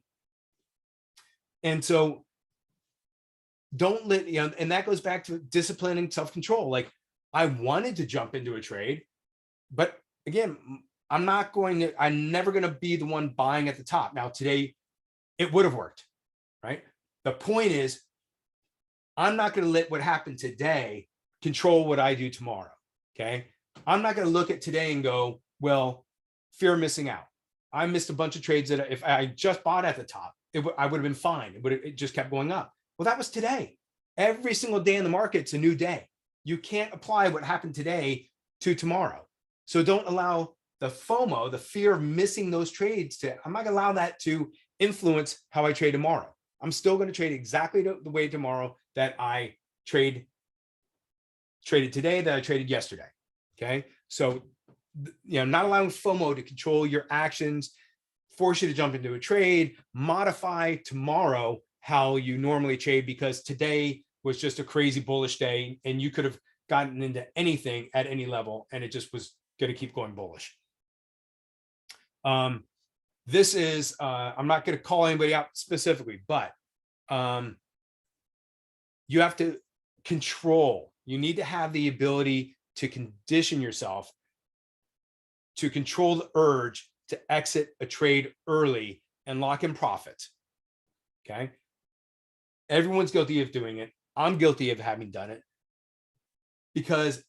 so don't let, and that goes back to disciplining self-control. Like, I wanted to jump into a trade, but again, I'm never going to be the one buying at the top. Now today, it would have worked, right? The point is, I'm not going to let what happened today control what I do tomorrow. Okay. I'm not going to look at today and go, well, fear of missing out. I missed a bunch of trades that if I just bought at the top, I would have been fine. It just kept going up. Well, that was today. Every single day in the market, it's a new day. You can't apply what happened today to tomorrow. So don't allow the FOMO, the fear of missing those trades, I'm not going to allow that to influence how I trade tomorrow. I'm still going to trade exactly the way tomorrow that I traded today, that I traded yesterday. Okay. So, not allowing FOMO to control your actions, force you to jump into a trade, modify tomorrow how you normally trade, because today was just a crazy bullish day and you could have gotten into anything at any level and it just was going to keep going bullish. This is, I'm not going to call anybody out specifically, but you have to control. You need to have the ability to condition yourself to control the urge to exit a trade early and lock in profits. Okay. Everyone's guilty of doing it. I'm guilty of having done it, because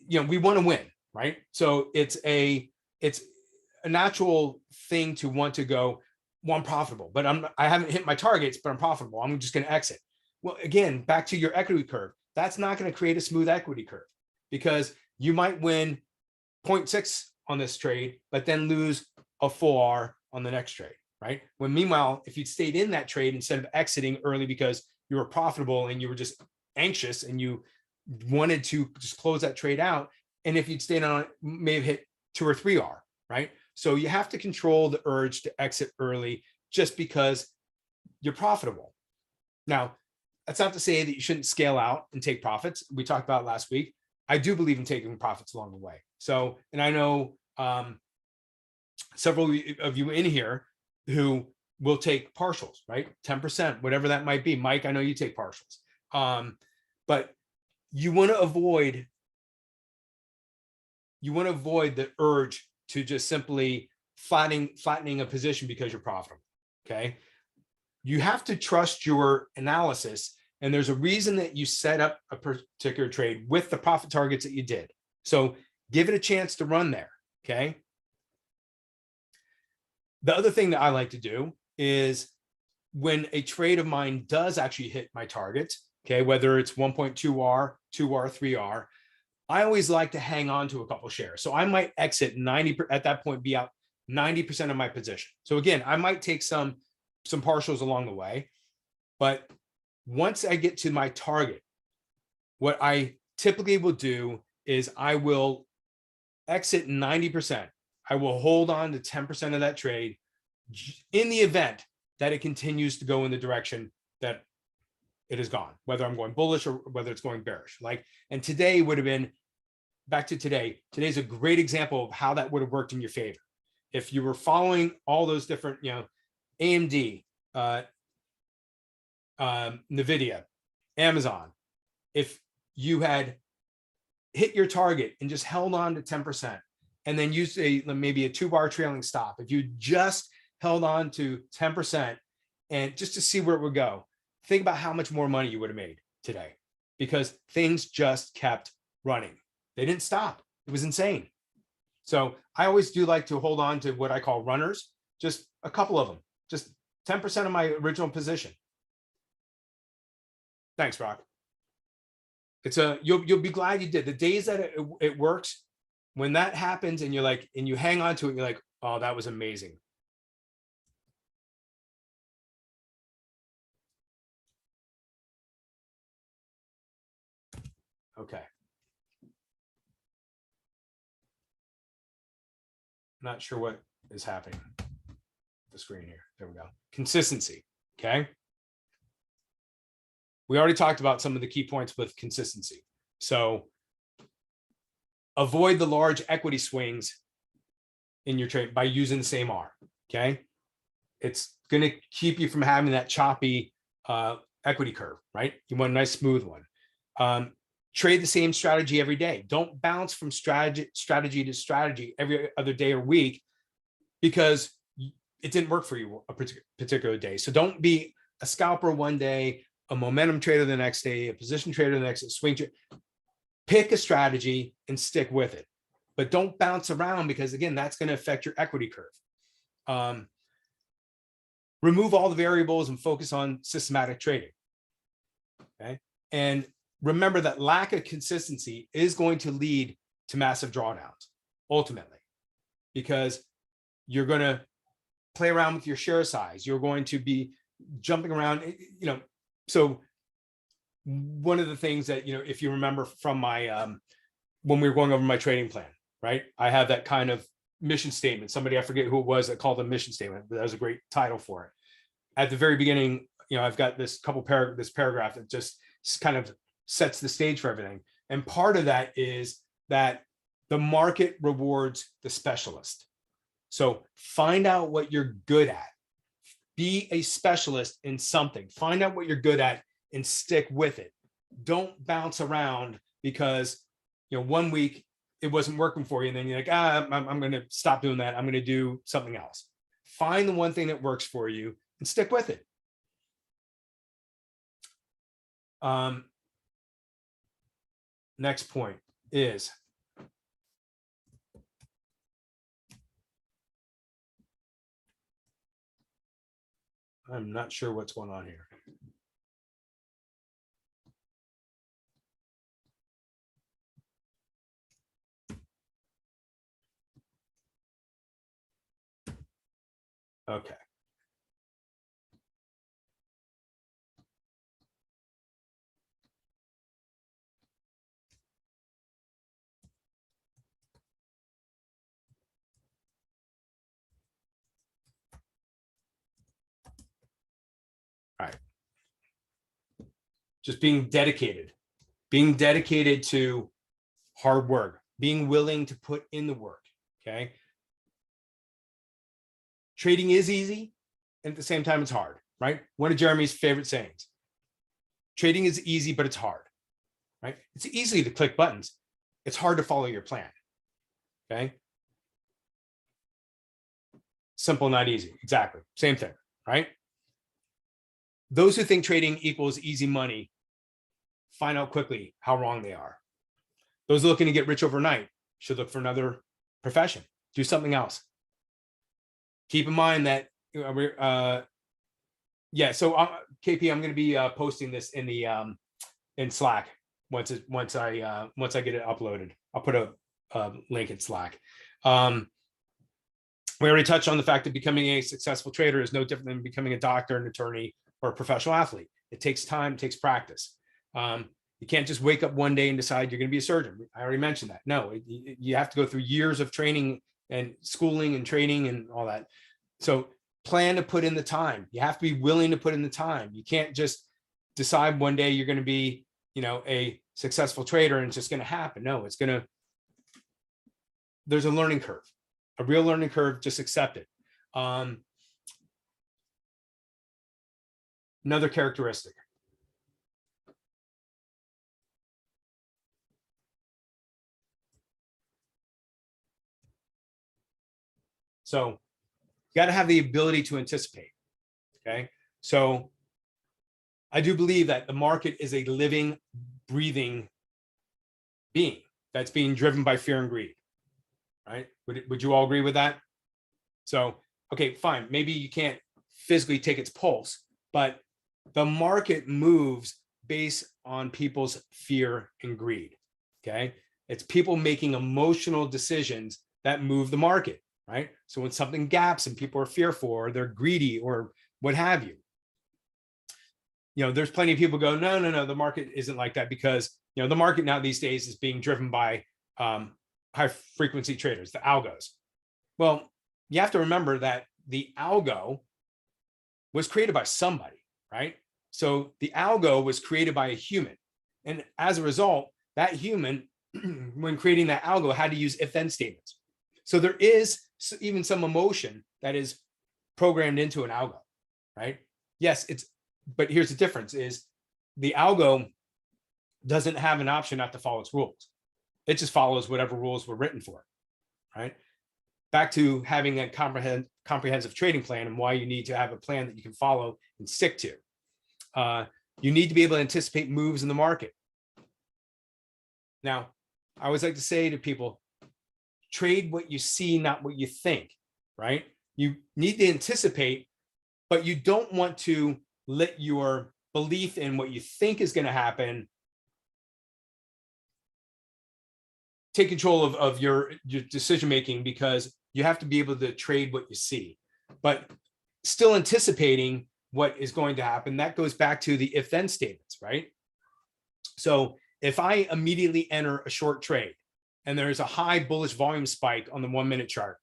we want to win, right? So it's a natural thing to want to go, well, I'm profitable, but I haven't hit my targets, but I'm profitable. I'm just going to exit. Well, again, back to your equity curve. That's not going to create a smooth equity curve because you might win 0.6 on this trade, but then lose a full R on the next trade, right? When meanwhile, if you'd stayed in that trade instead of exiting early because you were profitable and you were just anxious and you wanted to just close that trade out, and if you'd stayed on it, may have hit 2 or 3 R, right? So you have to control the urge to exit early just because you're profitable. Now, that's not to say that you shouldn't scale out and take profits. We talked about last week. I do believe in taking profits along the way. So, and I know several of you in here who will take partials, right? 10%, whatever that might be. Mike, I know you take partials. But you want to avoid the urge to just simply flattening a position because you're profitable. Okay. You have to trust your analysis. And there's a reason that you set up a particular trade with the profit targets that you did. So give it a chance to run there. Okay. The other thing that I like to do is when a trade of mine does actually hit my target, okay, whether it's 1.2R, 2R, 3R, I always like to hang on to a couple shares. So I might exit 90 at that point, be out 90% of my position. So again, I might take some partials along the way, but once I get to my target, what I typically will do is I will exit 90%. I will hold on to 10% of that trade in the event that it continues to go in the direction that it has gone, whether I'm going bullish or whether it's going bearish. And today would have been, back to today, today's a great example of how that would have worked in your favor. If you were following all those different, AMD, NVIDIA, Amazon, if you had hit your target and just held on to 10% and then used maybe a 2-bar trailing stop, if you just held on to 10% and just to see where it would go, think about how much more money you would have made today because things just kept running. They didn't stop. It was insane. So I always do like to hold on to what I call runners, just a couple of them, just 10% of my original position. Thanks, Brock. You'll be glad you did. The days that it works, when that happens and and you hang on to it, and you're like, oh, that was amazing. Okay. Not sure what is happening. The screen here. There we go. Consistency. Okay. We already talked about some of the key points with consistency. So avoid the large equity swings in your trade by using the same R. Okay. It's going to keep you from having that choppy equity curve, right? You want a nice smooth one. Trade the same strategy every day. Don't bounce from strategy to strategy every other day or week because it didn't work for you a particular day. So don't be a scalper one day, a momentum trader the next day, a position trader the next day, swing trader. Pick a strategy and stick with it, but don't bounce around because again, that's going to affect your equity curve. Remove all the variables and focus on systematic trading. Okay. And remember that lack of consistency is going to lead to massive drawdowns ultimately, because you're going to play around with your share size. You're going to be jumping around, so one of the things that, if you remember from my, when we were going over my trading plan, right? I have that kind of mission statement. Somebody, I forget who it was that called a mission statement, but that was a great title for it. At the very beginning, I've got this this paragraph that just kind of sets the stage for everything. And part of that is that the market rewards the specialist. So find out what you're good at. Be a specialist in something. Find out what you're good at and stick with it. Don't bounce around because, 1 week it wasn't working for you. And then you're like, I'm going to stop doing that. I'm going to do something else. Find the one thing that works for you and stick with it. Next point is I'm not sure what's going on here. Okay. All right. Just being dedicated to hard work, being willing to put in the work. Okay. Trading is easy, and at the same time, it's hard, right? One of Jeremy's favorite sayings: trading is easy, but it's hard, right? It's easy to click buttons. It's hard to follow your plan. Okay. Simple, not easy. Exactly. Same thing, right? Those who think trading equals easy money find out quickly how wrong they are. Those looking to get rich overnight should look for another profession. Do something else. Keep in mind that yeah. So KP, I'm going to be posting this in the in Slack once I get it uploaded. I'll put a link in Slack. We already touched on the fact that becoming a successful trader is no different than becoming a doctor, an attorney, or a professional athlete. It takes time, it takes practice. You can't just wake up one day and decide you're going to be a surgeon. I already mentioned that. No, you have to go through years of training and schooling and training and all that. So plan to put in the time. You have to be willing to put in the time. You can't just decide one day you're going to be, a successful trader and it's just going to happen. No, there's a learning curve, a real learning curve. Just accept it. Another characteristic. So you got to have the ability to anticipate. Okay. So I do believe that the market is a living, breathing being that's being driven by fear and greed. Right. Would you all agree with that? So, okay, fine. Maybe you can't physically take its pulse, but the market moves based on people's fear and greed. Okay. It's people making emotional decisions that move the market. Right. So when something gaps and people are fearful or they're greedy or what have you, there's plenty of people go, no, the market isn't like that because, the market now these days is being driven by high frequency traders, the algos. Well, you have to remember that the algo was created by somebody, right? So the algo was created by a human. And as a result, that human, when creating that algo, had to use if-then statements. So there is even some emotion that is programmed into an algo, right? Yes, but here's the difference is the algo doesn't have an option not to follow its rules. It just follows whatever rules were written for it, right? Back to having a comprehensive trading plan and why you need to have a plan that you can follow and stick to. You need to be able to anticipate moves in the market. Now, I always like to say to people, trade what you see, not what you think, right? You need to anticipate, but you don't want to let your belief in what you think is going to happen take control of your decision making, because you have to be able to trade what you see, but still anticipating what is going to happen. That goes back to the if-then statements, right? So if I immediately enter a short trade and there's a high bullish volume spike on the 1 minute chart,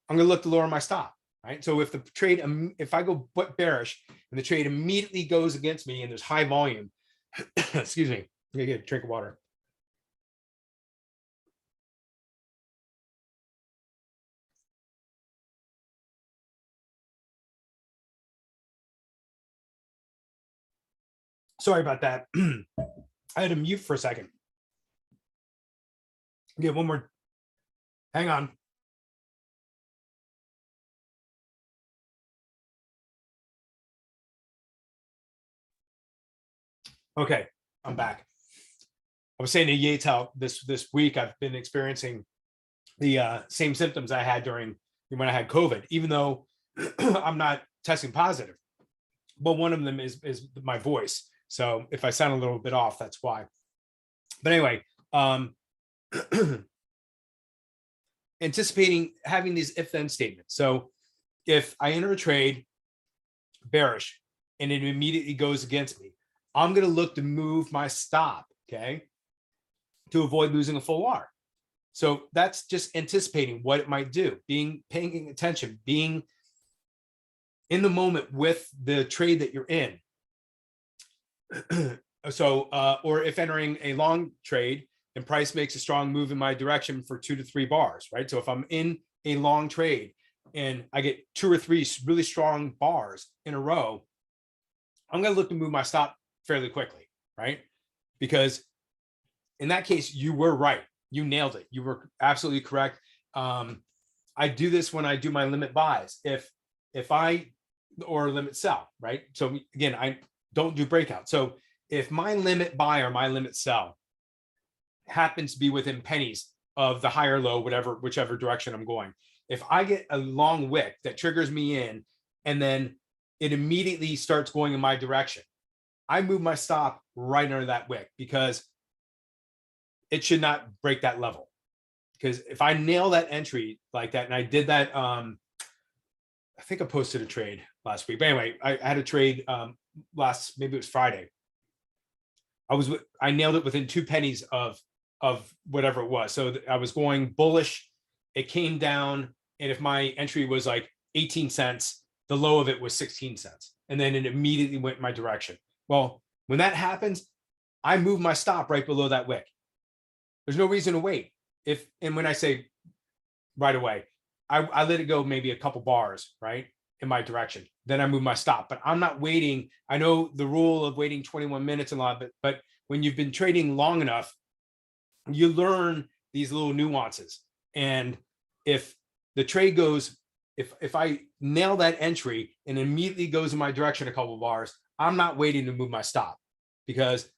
I'm going to look to lower my stop, right? So if the trade, if I go bearish and the trade immediately goes against me and there's high volume, excuse me, I'm going to get a drink of water. Sorry about that. I had to mute for a second. Get one more. Hang on. Okay, I'm back. I was saying to Yates how this week I've been experiencing the same symptoms I had during when I had COVID, even though I'm not testing positive. but one of them is my voice. So if I sound a little bit off, that's why. But anyway, anticipating having these if-then statements. So if I enter a trade bearish and it immediately goes against me, I'm going to look to move my stop, okay, to avoid losing a full R. So that's just anticipating what it might do, paying attention, being in the moment with the trade that you're in. So, or if entering a long trade and price makes a strong move in my direction for 2 to 3 bars, right? So if I'm in a long trade and I get 2 or 3 really strong bars in a row, I'm going to look to move my stop fairly quickly, right? Because in that case, you were right. You nailed it. You were absolutely correct. I do this when I do my limit buys. Or limit sell, right? So again, I don't do breakout. So if my limit buy or my limit sell happens to be within pennies of the higher low, whichever direction I'm going, if I get a long wick that triggers me in and then it immediately starts going in my direction, I move my stop right under that wick because it should not break that level. Because if I nail that entry like that, and I did that, I think I posted a trade last week. But anyway, I had a trade maybe it was Friday. I nailed it within 2 pennies of whatever it was. So I was going bullish. It came down, and if my entry was like 18 cents, the low of it was 16 cents, and then it immediately went in my direction. Well, when that happens, I move my stop right below that wick. There's no reason to wait. And when I say right away, I let it go maybe a couple bars, right, in my direction. Then I move my stop, but I'm not waiting. I know the rule of waiting 21 minutes a lot, but when you've been trading long enough, you learn these little nuances. And if the trade goes, if I nail that entry and immediately goes in my direction a couple bars, I'm not waiting to move my stop because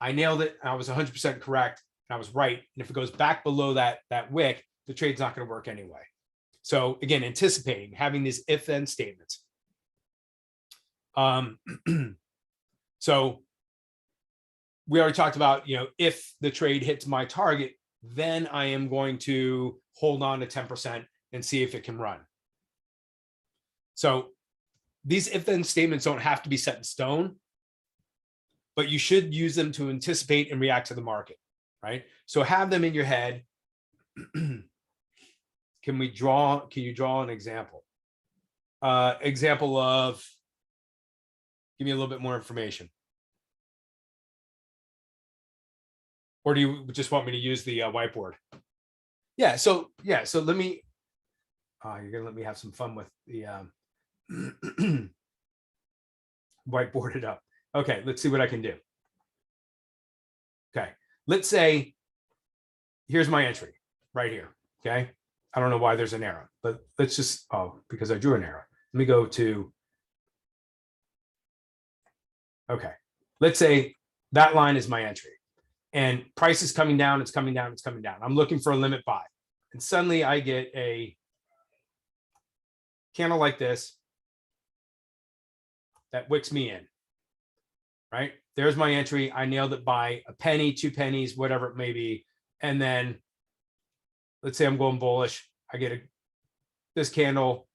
I nailed it. I was 100% correct. And I was right. And if it goes back below that wick, the trade's not going to work anyway. So again, anticipating, having these if-then statements. So we already talked about, if the trade hits my target, then I am going to hold on to 10% and see if it can run. So these if-then statements don't have to be set in stone, but you should use them to anticipate and react to the market, right? So have them in your head. Can you draw an example? Example of, give me a little bit more information. Or do you just want me to use the whiteboard? Yeah, so let me, you're gonna let me have some fun with the whiteboard it up. Okay, let's see what I can do. Okay, let's say, here's my entry right here, okay? I don't know why there's an arrow, but let's just, because I drew an arrow. Let me go to, okay, let's say that line is my entry and price is coming down, it's coming down, it's coming down. I'm looking for a limit buy. And suddenly I get a candle like this that wicks me in, right? There's my entry. I nailed it by a penny, 2 pennies, whatever it may be. And then let's say I'm going bullish. I get this candle,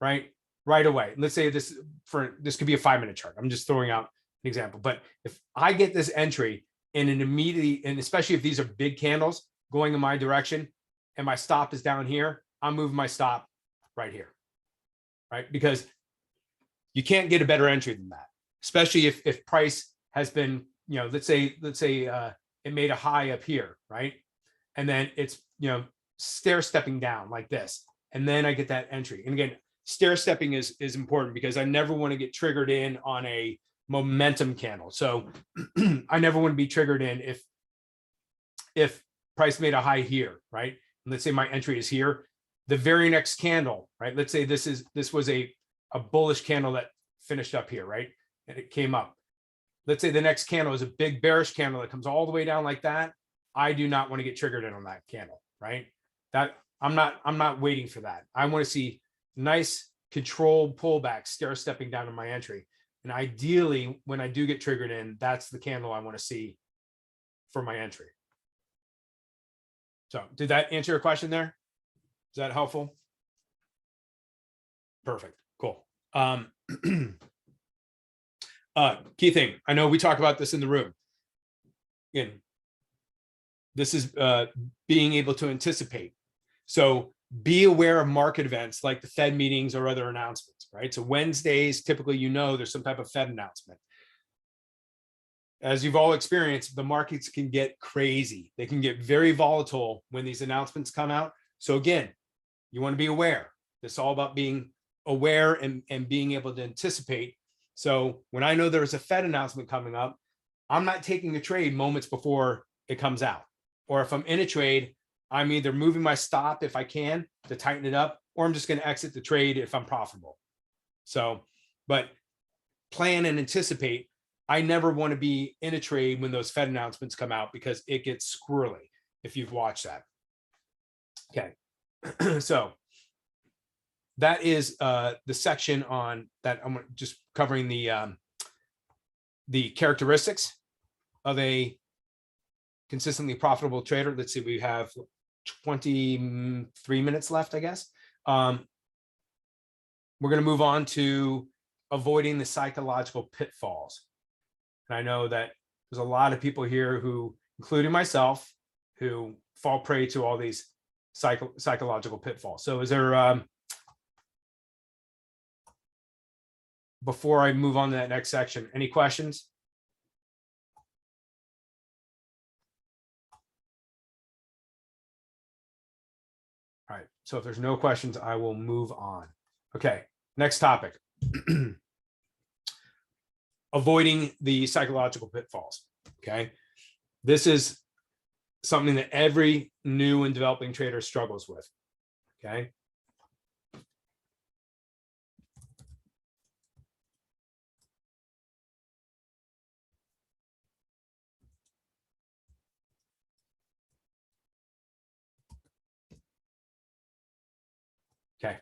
right away. Let's say this could be a 5-minute chart. I'm just throwing out an example. But if I get this entry and especially if these are big candles going in my direction and my stop is down here, I'm moving my stop right here, right? Because you can't get a better entry than that, especially if price has been, let's say it made a high up here, right? And then it's, stair stepping down like this. And then I get that entry. And again, stair stepping is important because I never want to get triggered in on a momentum candle. So I never want to be triggered in if price made a high here, right? And let's say my entry is here, the very next candle, right? Let's say this was a bullish candle that finished up here, right? And it came up. Let's say the next candle is a big bearish candle that comes all the way down like that. I do not want to get triggered in on that candle, right? That I'm not waiting for that. I want to see nice, controlled pullback, stair stepping down to my entry. And ideally, when I do get triggered in, that's the candle I want to see for my entry. So did that answer your question there? Is that helpful? Perfect. Cool. Key thing. I know we talk about this in the room. Again, this is being able to anticipate. So be aware of market events like the Fed meetings or other announcements, right? So Wednesdays, typically, there's some type of Fed announcement. As you've all experienced, the markets can get crazy. They can get very volatile when these announcements come out. So again, you want to be aware. It's all about being aware and being able to anticipate. So when I know there's a Fed announcement coming up, I'm not taking a trade moments before it comes out. Or if I'm in a trade, I'm either moving my stop if I can to tighten it up, or I'm just going to exit the trade if I'm profitable. So, but plan and anticipate. I never want to be in a trade when those Fed announcements come out because it gets squirrely if you've watched that. Okay. So that is the section on that. I'm just covering the characteristics of a consistently profitable trader. Let's see, we have 23 minutes left, I guess. We're going to move on to avoiding the psychological pitfalls. And I know that there's a lot of people here who, including myself, who fall prey to all these psychological pitfalls. So is there, before I move on to that next section, any questions? All right, so if there's no questions, I will move on. Okay, next topic. Avoiding the psychological pitfalls. Okay, this is something that every new and developing trader struggles with. Okay. Okay.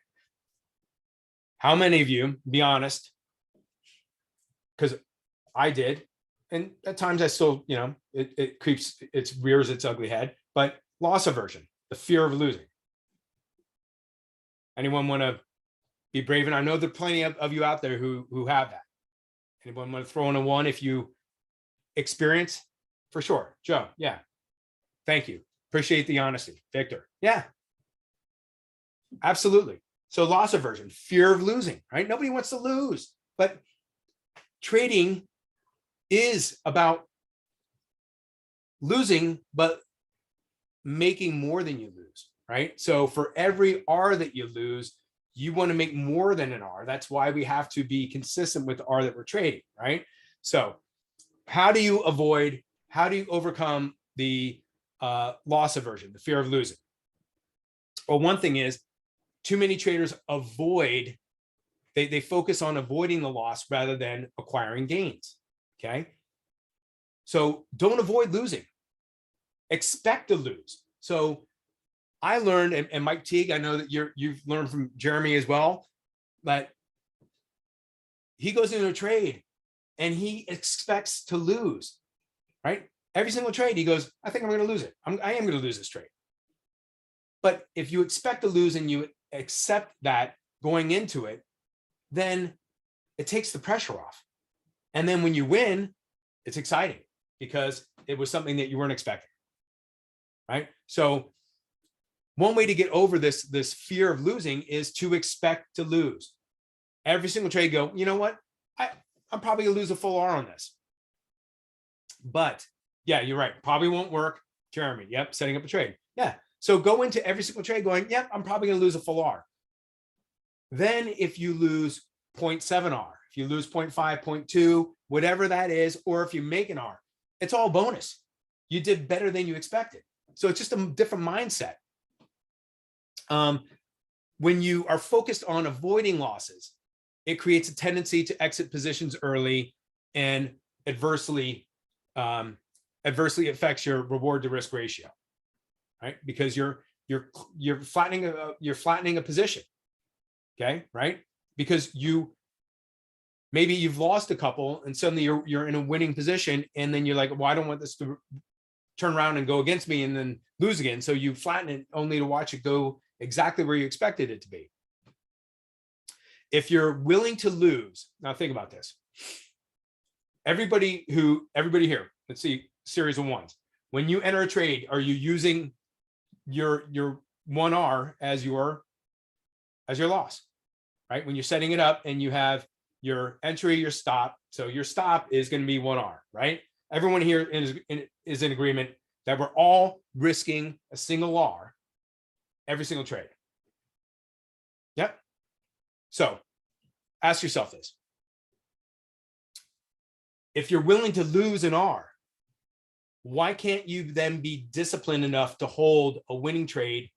How many of you, be honest, because I did, and at times I still, it creeps, it rears its ugly head, but loss aversion, the fear of losing. Anyone want to be brave? And I know there are plenty of you out there who have that. Anyone want to throw in a one if you experience? For sure. Joe, yeah. Thank you. Appreciate the honesty. Victor, yeah. Absolutely. So loss aversion, fear of losing, right? Nobody wants to lose, but trading is about losing, but making more than you lose, right? So for every R that you lose, you want to make more than an R. That's why we have to be consistent with the R that we're trading, right? So how do you overcome the loss aversion, the fear of losing? Well, one thing is, too many traders avoid, they focus on avoiding the loss rather than acquiring gains, okay? So don't avoid losing, expect to lose. So I learned, and Mike Teague, I know that you've learned from Jeremy as well, that he goes into a trade and he expects to lose, right? Every single trade, he goes, I think I'm going to lose it. I am going to lose this trade. But if you expect to lose and you accept that going into it, then it takes the pressure off. And then when you win, it's exciting because it was something that you weren't expecting, right? So one way to get over this fear of losing is to expect to lose. Every single trade, go, you know what? I'm probably gonna lose a full R on this. But yeah, you're right. Probably won't work. Jeremy, yep, setting up a trade. Yeah. So go into every single trade going, yep, I'm probably gonna lose a full R. Then if you lose 0.7 R, if you lose 0.5, 0.2, whatever that is, or if you make an R, it's all bonus. You did better than you expected. So it's just a different mindset. When you are focused on avoiding losses, it creates a tendency to exit positions early and adversely affects your reward to risk ratio, right? Because you're flattening a position. Okay, right? because maybe you've lost a couple and suddenly you're in a winning position, and then you're like, well, I don't want this to turn around and go against me and then lose again. So you flatten it only to watch it go exactly where you expected it to be. If you're willing to lose, now think about this. Everybody here, let's see, series of ones. When you enter a trade, are you using your 1R as your loss, right? When you're setting it up and you have your entry, your stop. So your stop is going to be 1R, right? Everyone here is in agreement that we're all risking a single R every single trade. Yep. So ask yourself this. If you're willing to lose an R, why can't you then be disciplined enough to hold a winning trade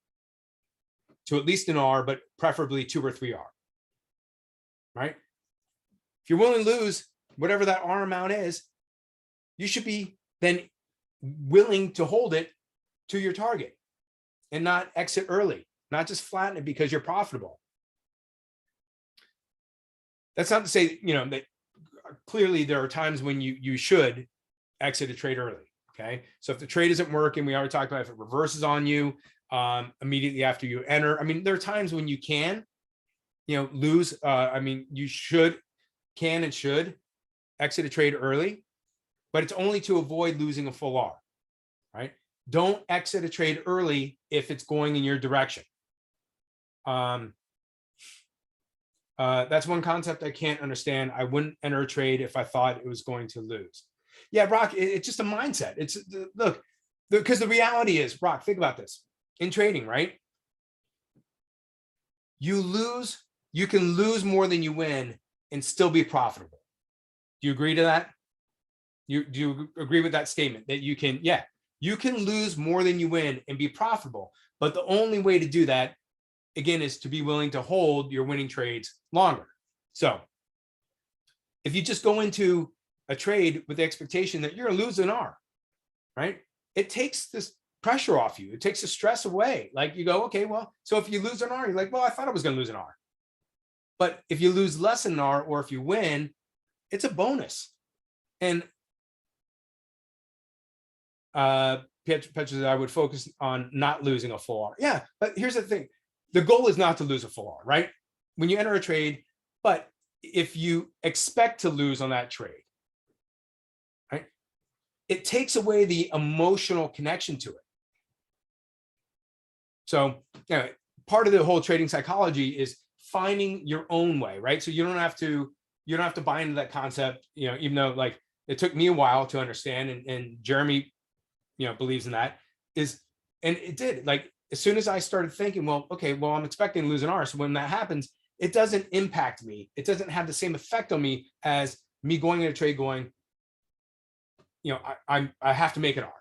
to at least an R, but preferably 2 or 3R, right? If you're willing to lose whatever that R amount is, you should be then willing to hold it to your target and not exit early, not just flatten it because you're profitable. That's not to say, that clearly there are times when you should exit a trade early. Okay. So if the trade isn't working, we already talked about if it reverses on you immediately after you enter. I mean, there are times when you can, lose. You can and should exit a trade early, but it's only to avoid losing a full R, right? Don't exit a trade early if it's going in your direction. That's one concept I can't understand. I wouldn't enter a trade if I thought it was going to lose. Yeah, Brock, it's just a mindset. It's look, because the reality is, Brock, think about this. In trading, right? You can lose more than you win and still be profitable. Do you agree to that? Do you agree with that statement that you can lose more than you win and be profitable, but the only way to do that, again, is to be willing to hold your winning trades longer. So if you just go into a trade with the expectation that you're going to lose an R, right? It takes this pressure off you. It takes the stress away. Like you go, okay, well, so if you lose an R, you're like, well, I thought I was going to lose an R. But if you lose less than an R, or if you win, it's a bonus. And Petra, I would focus on not losing a full R. Yeah, but here's the thing. The goal is not to lose a full R, right? When you enter a trade, but if you expect to lose on that trade, right, it takes away the emotional connection to it. So, part of the whole trading psychology is finding your own way, right? So you don't have to buy into that concept, even though like it took me a while to understand, and Jeremy, believes in that, and it did. Like as soon as I started thinking, well, okay, well, I'm expecting to lose an R. So when that happens, it doesn't impact me. It doesn't have the same effect on me as me going in a trade going, I have to make an R.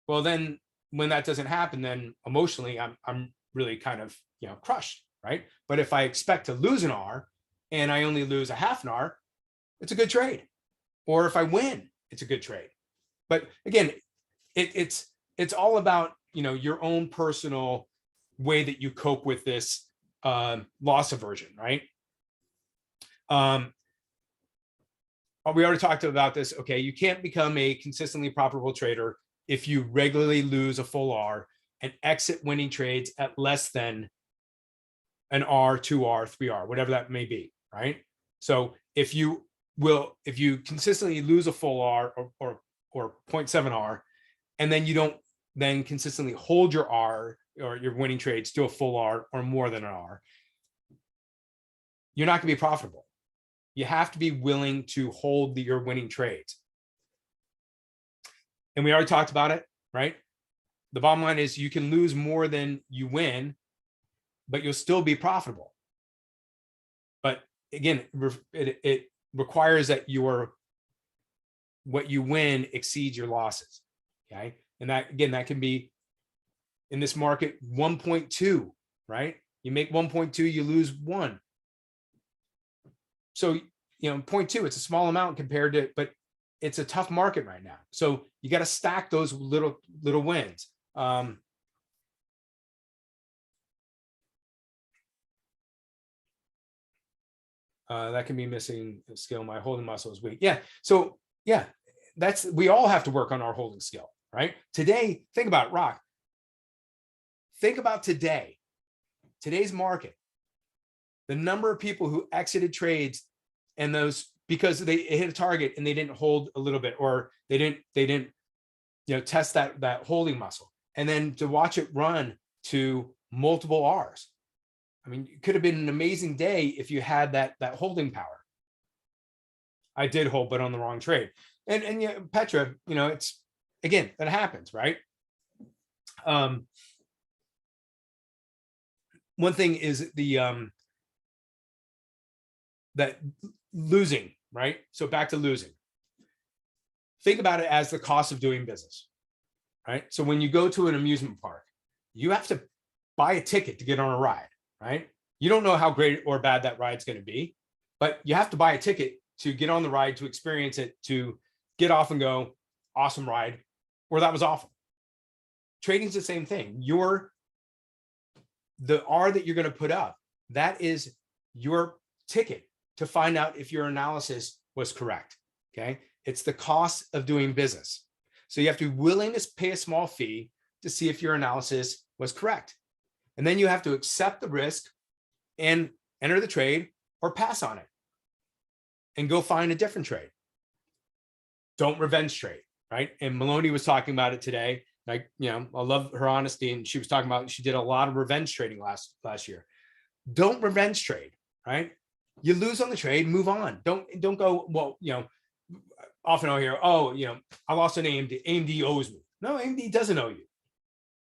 Well, then when that doesn't happen, then emotionally, I'm really kind of, crushed, right? But if I expect to lose an R and I only lose a half an R, it's a good trade. Or if I win, it's a good trade. But again, it's all about, your own personal way that you cope with this loss aversion, right? We already talked about this. Okay, you can't become a consistently profitable trader if you regularly lose a full R and exit winning trades at less than an R, 2R, 3R, whatever that may be, right? So if you consistently lose a full R or 0.7 R, and then you don't then consistently hold your R or your winning trades to a full R or more than an R, you're not going to be profitable. You have to be willing to hold your winning trades. And we already talked about it, right? The bottom line is you can lose more than you win, but you'll still be profitable. But again, it requires that what you win exceeds your losses. Okay. And that, again, that can be in this market 1.2, right? You make 1.2, you lose 1. So, 0.2, it's a small amount compared to, but it's a tough market right now. So you got to stack those little wins. That can be missing skill. My holding muscle is weak. Yeah. So yeah, we all have to work on our holding skill, right? Today, think about it, Rock. Think about today's market, the number of people who exited trades and those because they hit a target and they didn't hold a little bit, or they didn't test that holding muscle, and then to watch it run to multiple R's. I mean, it could have been an amazing day if you had that holding power. I did hold, but on the wrong trade. And yeah, Petra, it's, again, that happens, right? One thing is that losing, right? So back to losing. Think about it as the cost of doing business, right? So when you go to an amusement park, you have to buy a ticket to get on a ride, right? You don't know how great or bad that ride's going to be, but you have to buy a ticket to get on the ride, to experience it, to get off and go, awesome ride, or that was awful. Trading's the same thing. The R that you're going to put up, that is your ticket to find out if your analysis was correct. Okay. It's the cost of doing business. So you have to be willing to pay a small fee to see if your analysis was correct. And then you have to accept the risk and enter the trade or pass on it and go find a different trade. Don't revenge trade, right? And Maloney was talking about it today. Like, I love her honesty. And she was talking about, she did a lot of revenge trading last year. Don't revenge trade, right? You lose on the trade, move on. Don't go, well, often I'll hear, oh, I lost an AMD. AMD owes me. No, AMD doesn't owe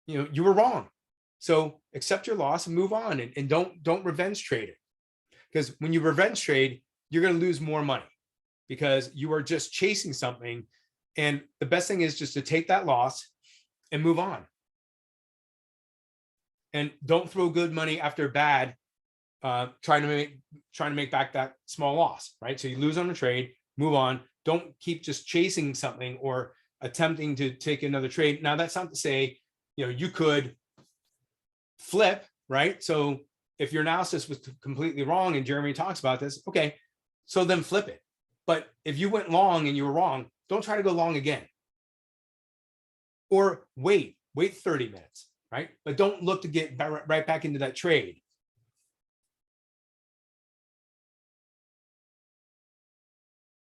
you. You were wrong. So accept your loss and move on, and don't revenge trade it. Because when you revenge trade, you're going to lose more money because you are just chasing something. And the best thing is just to take that loss and move on. And don't throw good money after bad, trying to make back that small loss, right? So you lose on the trade, move on. Don't keep just chasing something or attempting to take another trade. Now, that's not to say, you could flip, right? So if your analysis was completely wrong, and Jeremy talks about this, okay, so then flip it. But if you went long and you were wrong, don't try to go long again. Or wait 30 minutes, right? But don't look to get right back into that trade.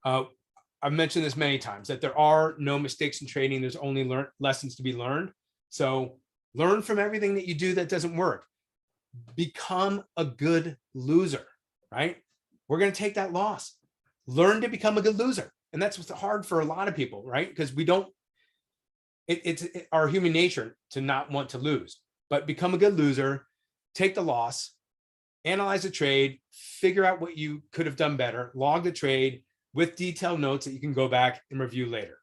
I've mentioned this many times, that there are no mistakes in trading. There's only lessons to be learned. So learn from everything that you do that doesn't work. Become a good loser, right? We're going to take that loss. Learn to become a good loser. And that's what's hard for a lot of people, right? Because we don't, it's our human nature to not want to lose, but become a good loser, take the loss, analyze the trade, figure out what you could have done better, log the trade with detailed notes that you can go back and review later.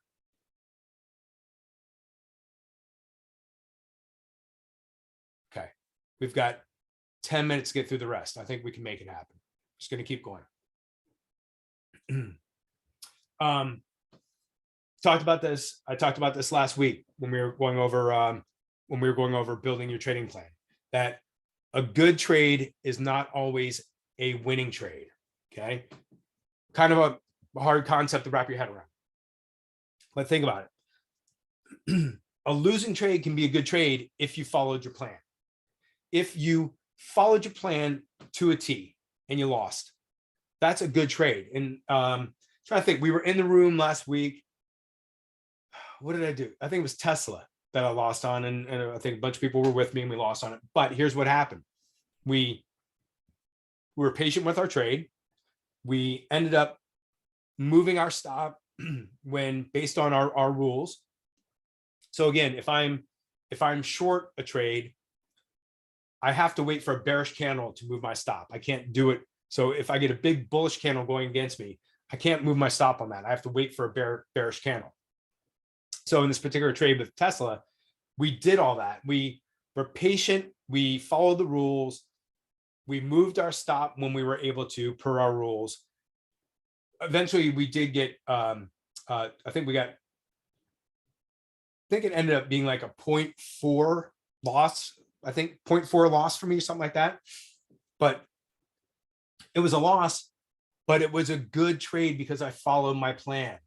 Okay, we've got 10 minutes to get through the rest. I think we can make it happen. Just going to keep going. Talked about this. I talked about this last week when we were going over building your trading plan, that a good trade is not always a winning trade. Okay, kind of a hard concept to wrap your head around, but think about it. A losing trade can be a good trade if you followed your plan. If you followed your plan to a T and you lost, that's a good trade. And trying to think, we were in the room last week. What did I do? I think it was Tesla that I lost on, and I think a bunch of people were with me and we lost on it. But here's what happened. We were patient with our trade. We ended up moving our stop when based on our rules. So again, if I'm short a trade, I have to wait for a bearish candle to move my stop. I can't do it. So if I get a big bullish candle going against me, I can't move my stop on that. I have to wait for a bearish candle. So in this particular trade with Tesla, we did all that. We were patient. We followed the rules. We moved our stop when we were able to, per our rules. Eventually, we did get, I think it ended up being like a 0.4 loss. I think 0.4 loss for me, something like that. But it was a loss, but it was a good trade because I followed my plan.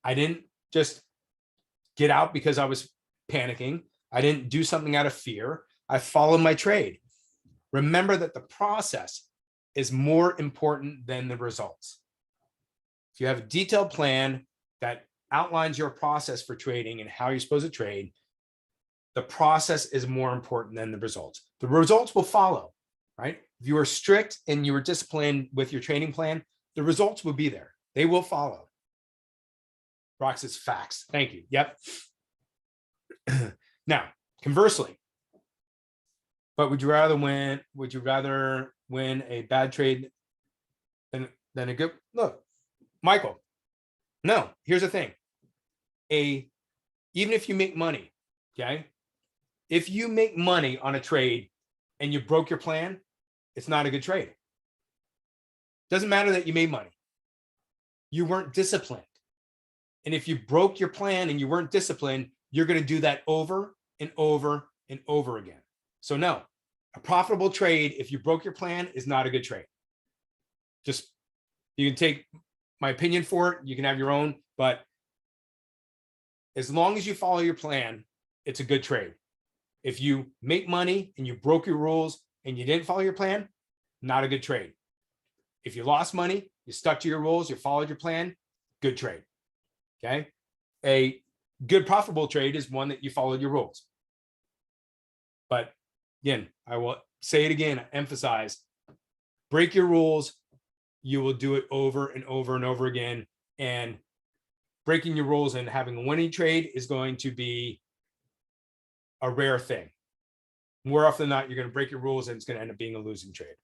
I didn't just get out because I was panicking. I didn't do something out of fear. I followed my trade. Remember that the process is more important than the results. If you have a detailed plan that outlines your process for trading and how you're supposed to trade, the process is more important than the results. The results will follow, right? If you are strict and you are disciplined with your trading plan, the results will be there. They will follow. Rox is facts. Thank you. Yep. Now, conversely, but would you rather win a bad trade than a good? Look, Michael, no, here's the thing. Even if you make money, okay? If you make money on a trade and you broke your plan, it's not a good trade. Doesn't matter that you made money. You weren't disciplined. And if you broke your plan and you weren't disciplined, you're going to do that over and over and over again. So no, a profitable trade, if you broke your plan, is not a good trade. Just, you can take my opinion for it. You can have your own, but as long as you follow your plan, it's a good trade. If you make money and you broke your rules and you didn't follow your plan, not a good trade. If you lost money, you stuck to your rules, you followed your plan, good trade. Okay. A good profitable trade is one that you followed your rules. But again, I will say it again, emphasize, break your rules. You will do it over and over and over again. And breaking your rules and having a winning trade is going to be a rare thing. More often than not, you're going to break your rules and it's going to end up being a losing trade.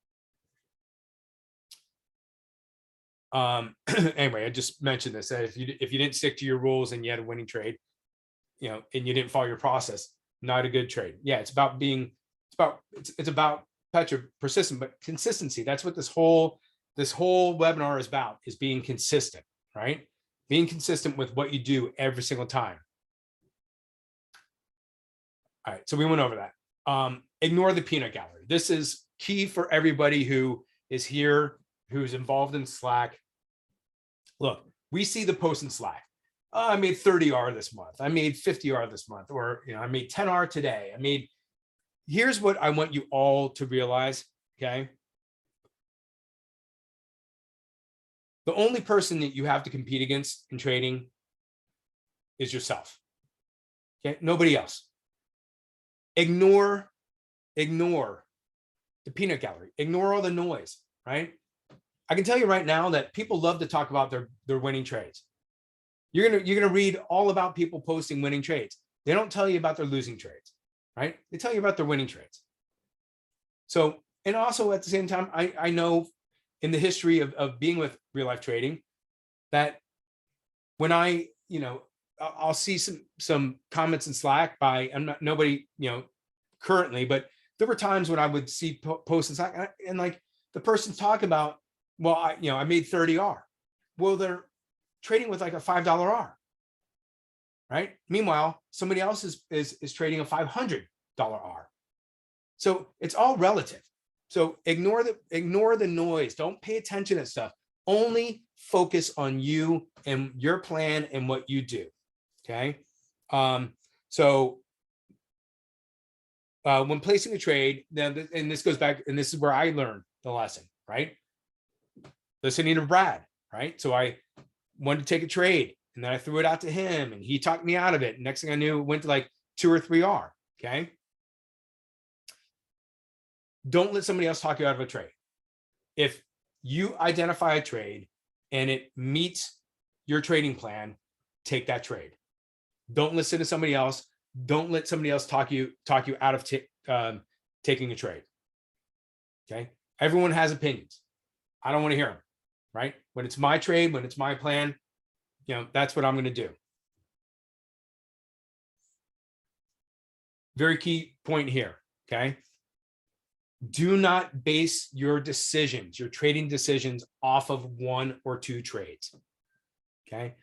Anyway, I just mentioned this, that if you didn't stick to your rules and you had a winning trade, you know, and you didn't follow your process, not a good trade. Yeah, it's about persistent, but consistency. That's what this whole webinar is about, is being consistent, right? Being consistent with what you do every single time. All right, so we went over that. Ignore the peanut gallery. This is key for everybody who is here, who's involved in Slack. Look, we see the post in Slack. Oh, I made 30 R this month. I made 50 R this month, or I made 10 R today. Here's what I want you all to realize, okay? The only person that you have to compete against in trading is yourself. Okay, nobody else. Ignore the peanut gallery. Ignore all the noise, right? I can tell you right now that people love to talk about their winning trades. You're gonna read all about people posting winning trades. They don't tell you about their losing trades, right? They tell you about their winning trades. So, and also at the same time, I know in the history of being with real life trading that when I'll see some comments in Slack by nobody, currently, but there were times when I would see posts in Slack and like the person talk about, well, I made 30 R. Well, they're trading with like a $5 R, right? Meanwhile, somebody else is trading a $500 R. So it's all relative. So ignore the noise. Don't pay attention to stuff. Only focus on you and your plan and what you do. Okay. So when placing a trade, and this goes back, and this is where I learned the lesson, right? Listening to Brad, right? So I wanted to take a trade and then I threw it out to him and he talked me out of it. Next thing I knew, it went to like 2 or 3 R. Okay. Don't let somebody else talk you out of a trade. If you identify a trade and it meets your trading plan, take that trade. Don't listen to somebody else. Don't let somebody else talk you out of taking a trade. Okay. Everyone has opinions. I don't want to hear them, right? When it's my trade, when it's my plan, that's what I'm going to do. Very key point here. Okay. Do not base your decisions, your trading decisions, off of 1 or 2 trades. Okay.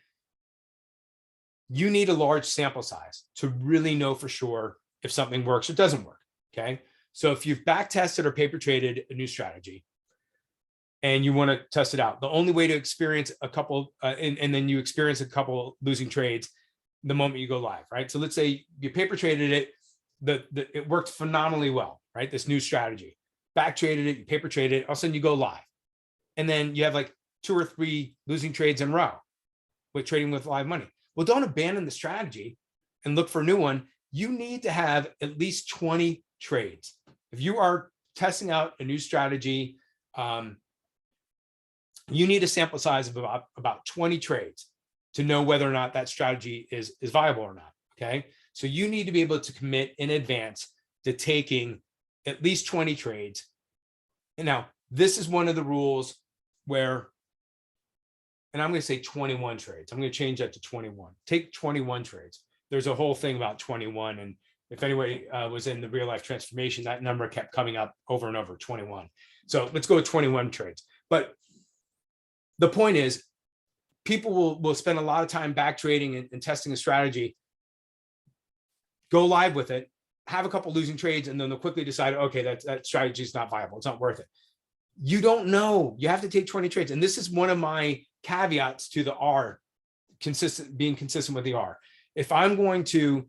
You need a large sample size to really know for sure if something works or doesn't work. Okay. So if you've back tested or paper traded a new strategy, and you want to test it out. The only way to experience a couple, and then you experience a couple losing trades the moment you go live, right? So let's say you paper traded it, it worked phenomenally well, right? This new strategy, back traded it, you paper traded it, all of a sudden you go live. And then you have like 2 or 3 losing trades in a row with trading with live money. Well, don't abandon the strategy and look for a new one. You need to have at least 20 trades. If you are testing out a new strategy, you need a sample size of about 20 trades to know whether or not that strategy is viable or not, okay? So you need to be able to commit in advance to taking at least 20 trades. And now this is one of the rules where, and I'm going to say 21 trades. I'm going to change that to 21. Take 21 trades. There's a whole thing about 21. And if anybody was in the real life transformation, that number kept coming up over and over, 21. So let's go with 21 trades. But the point is, people will spend a lot of time back trading and testing a strategy, go live with it, have a couple losing trades, and then they'll quickly decide, okay, that strategy is not viable. It's not worth it. You don't know. You have to take 20 trades. And this is one of my caveats to the R, being consistent with the R. If I'm going to,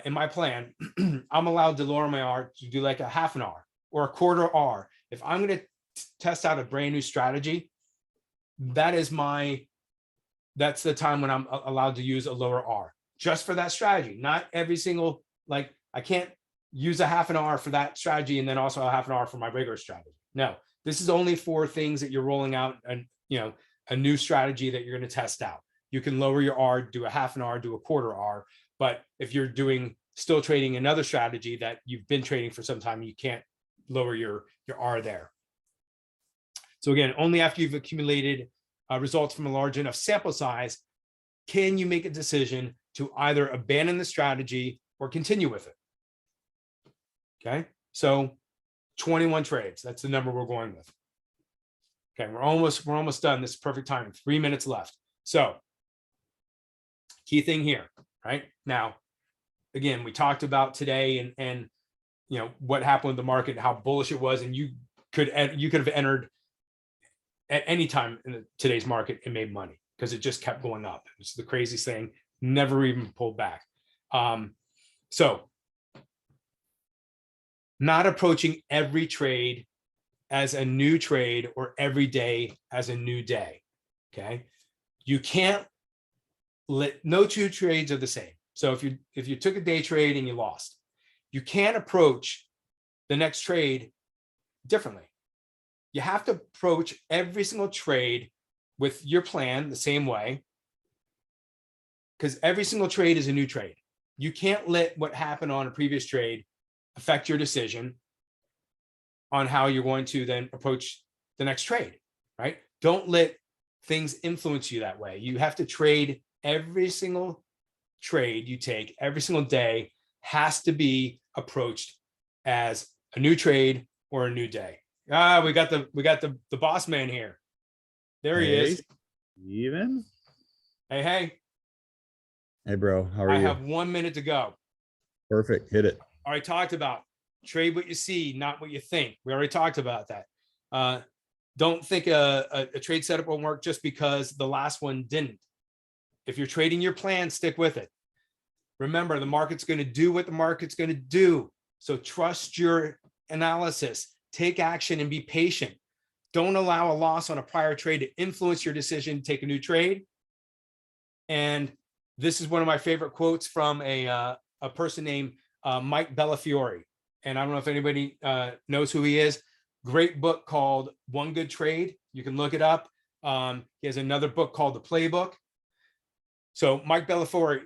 in my plan, I'm allowed to lower my R to do like a half an R or a quarter R. If I'm going to test out a brand new strategy, that's the time when I'm allowed to use a lower R just for that strategy. Not every single, like I can't use a half an R for that strategy and then also a half an R for my regular strategy. No, this is only for things that you're rolling out and, a new strategy that you're going to test out. You can lower your R, do a half an R, do a quarter R. But if you're still trading another strategy that you've been trading for some time, you can't lower your R there. So again, only after you've accumulated results from a large enough sample size can you make a decision to either abandon the strategy or continue with it. Okay, so 21 trades. That's the number we're going with. Okay, we're almost done. This is perfect timing. 3 minutes left. So key thing here, right? Now, again, we talked about today and what happened with the market, how bullish it was, and you could have entered at any time in today's market and made money because it just kept going up. It's the craziest thing, never even pulled back. So not approaching every trade as a new trade or every day as a new day, okay? You can't no 2 trades are the same. So if you took a day trade and you lost, you can't approach the next trade differently. You have to approach every single trade with your plan the same way, because every single trade is a new trade. You can't let what happened on a previous trade affect your decision on how you're going to then approach the next trade, right? Don't let things influence you that way. You have to trade every single trade you take, every single day has to be approached as a new trade or a new day. We got the boss man here. There he is. Even? Hey. Hey, bro. How are you? I have 1 minute to go. Perfect. Hit it. Already talked about trade what you see, not what you think. We already talked about that. Don't think a trade setup won't work just because the last one didn't. If you're trading your plan, stick with it. Remember, the market's going to do what the market's going to do. So trust your analysis, take action, and be patient. Don't allow a loss on a prior trade to influence your decision to take a new trade. And this is one of my favorite quotes from a person named Mike Bellafiore. And I don't know if anybody knows who he is. Great book called One Good Trade. You can look it up. He has another book called The Playbook. So Mike Bellafiore,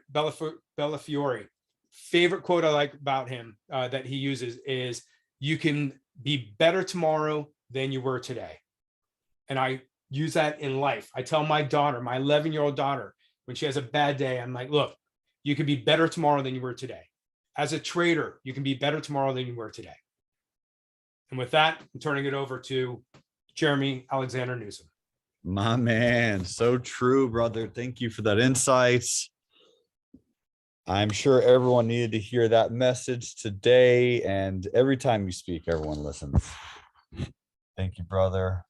favorite quote I like about him that he uses is, you can be better tomorrow than you were today. And I use that in life. I tell my daughter, my 11-year-old daughter, when she has a bad day, I'm like, look, you can be better tomorrow than you were today. As a trader, you can be better tomorrow than you were today. And with that, I'm turning it over to Jeremy Alexander Newsom. My man, so true, brother. Thank you for that insights. I'm sure everyone needed to hear that message today, and every time you speak, everyone listens. Thank you, brother.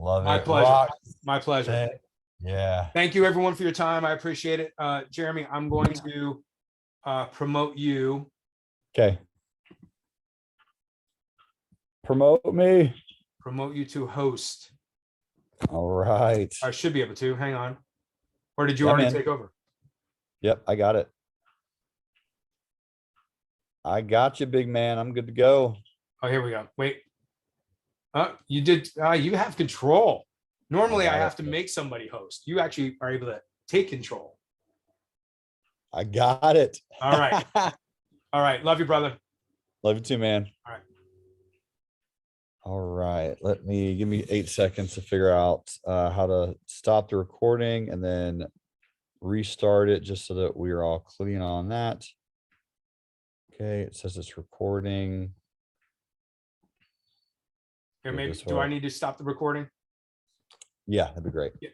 Love My it. pleasure. Rock. My pleasure. Yeah. Thank you everyone for your time. I appreciate it. Jeremy, I'm going to promote you. Okay. Promote me. Promote you to host. All right. I should be able to. Hang on. Or did you Yeah, already man. take over? Yep, I got it. I got you, big man. I'm good to go. Oh, here we go. Wait. You did. You have control. Normally, I got have it. to make somebody host. You actually are able to take control. I got it. All right. All right. Love you, brother. Love you too, man. All right. All right. Give me 8 seconds to figure out how to stop the recording and then restart it just so that we are all clean on that. Okay, it says it's recording. Here, Go maybe. this Do I way. need to stop the recording? Yeah, that'd be great. Yeah.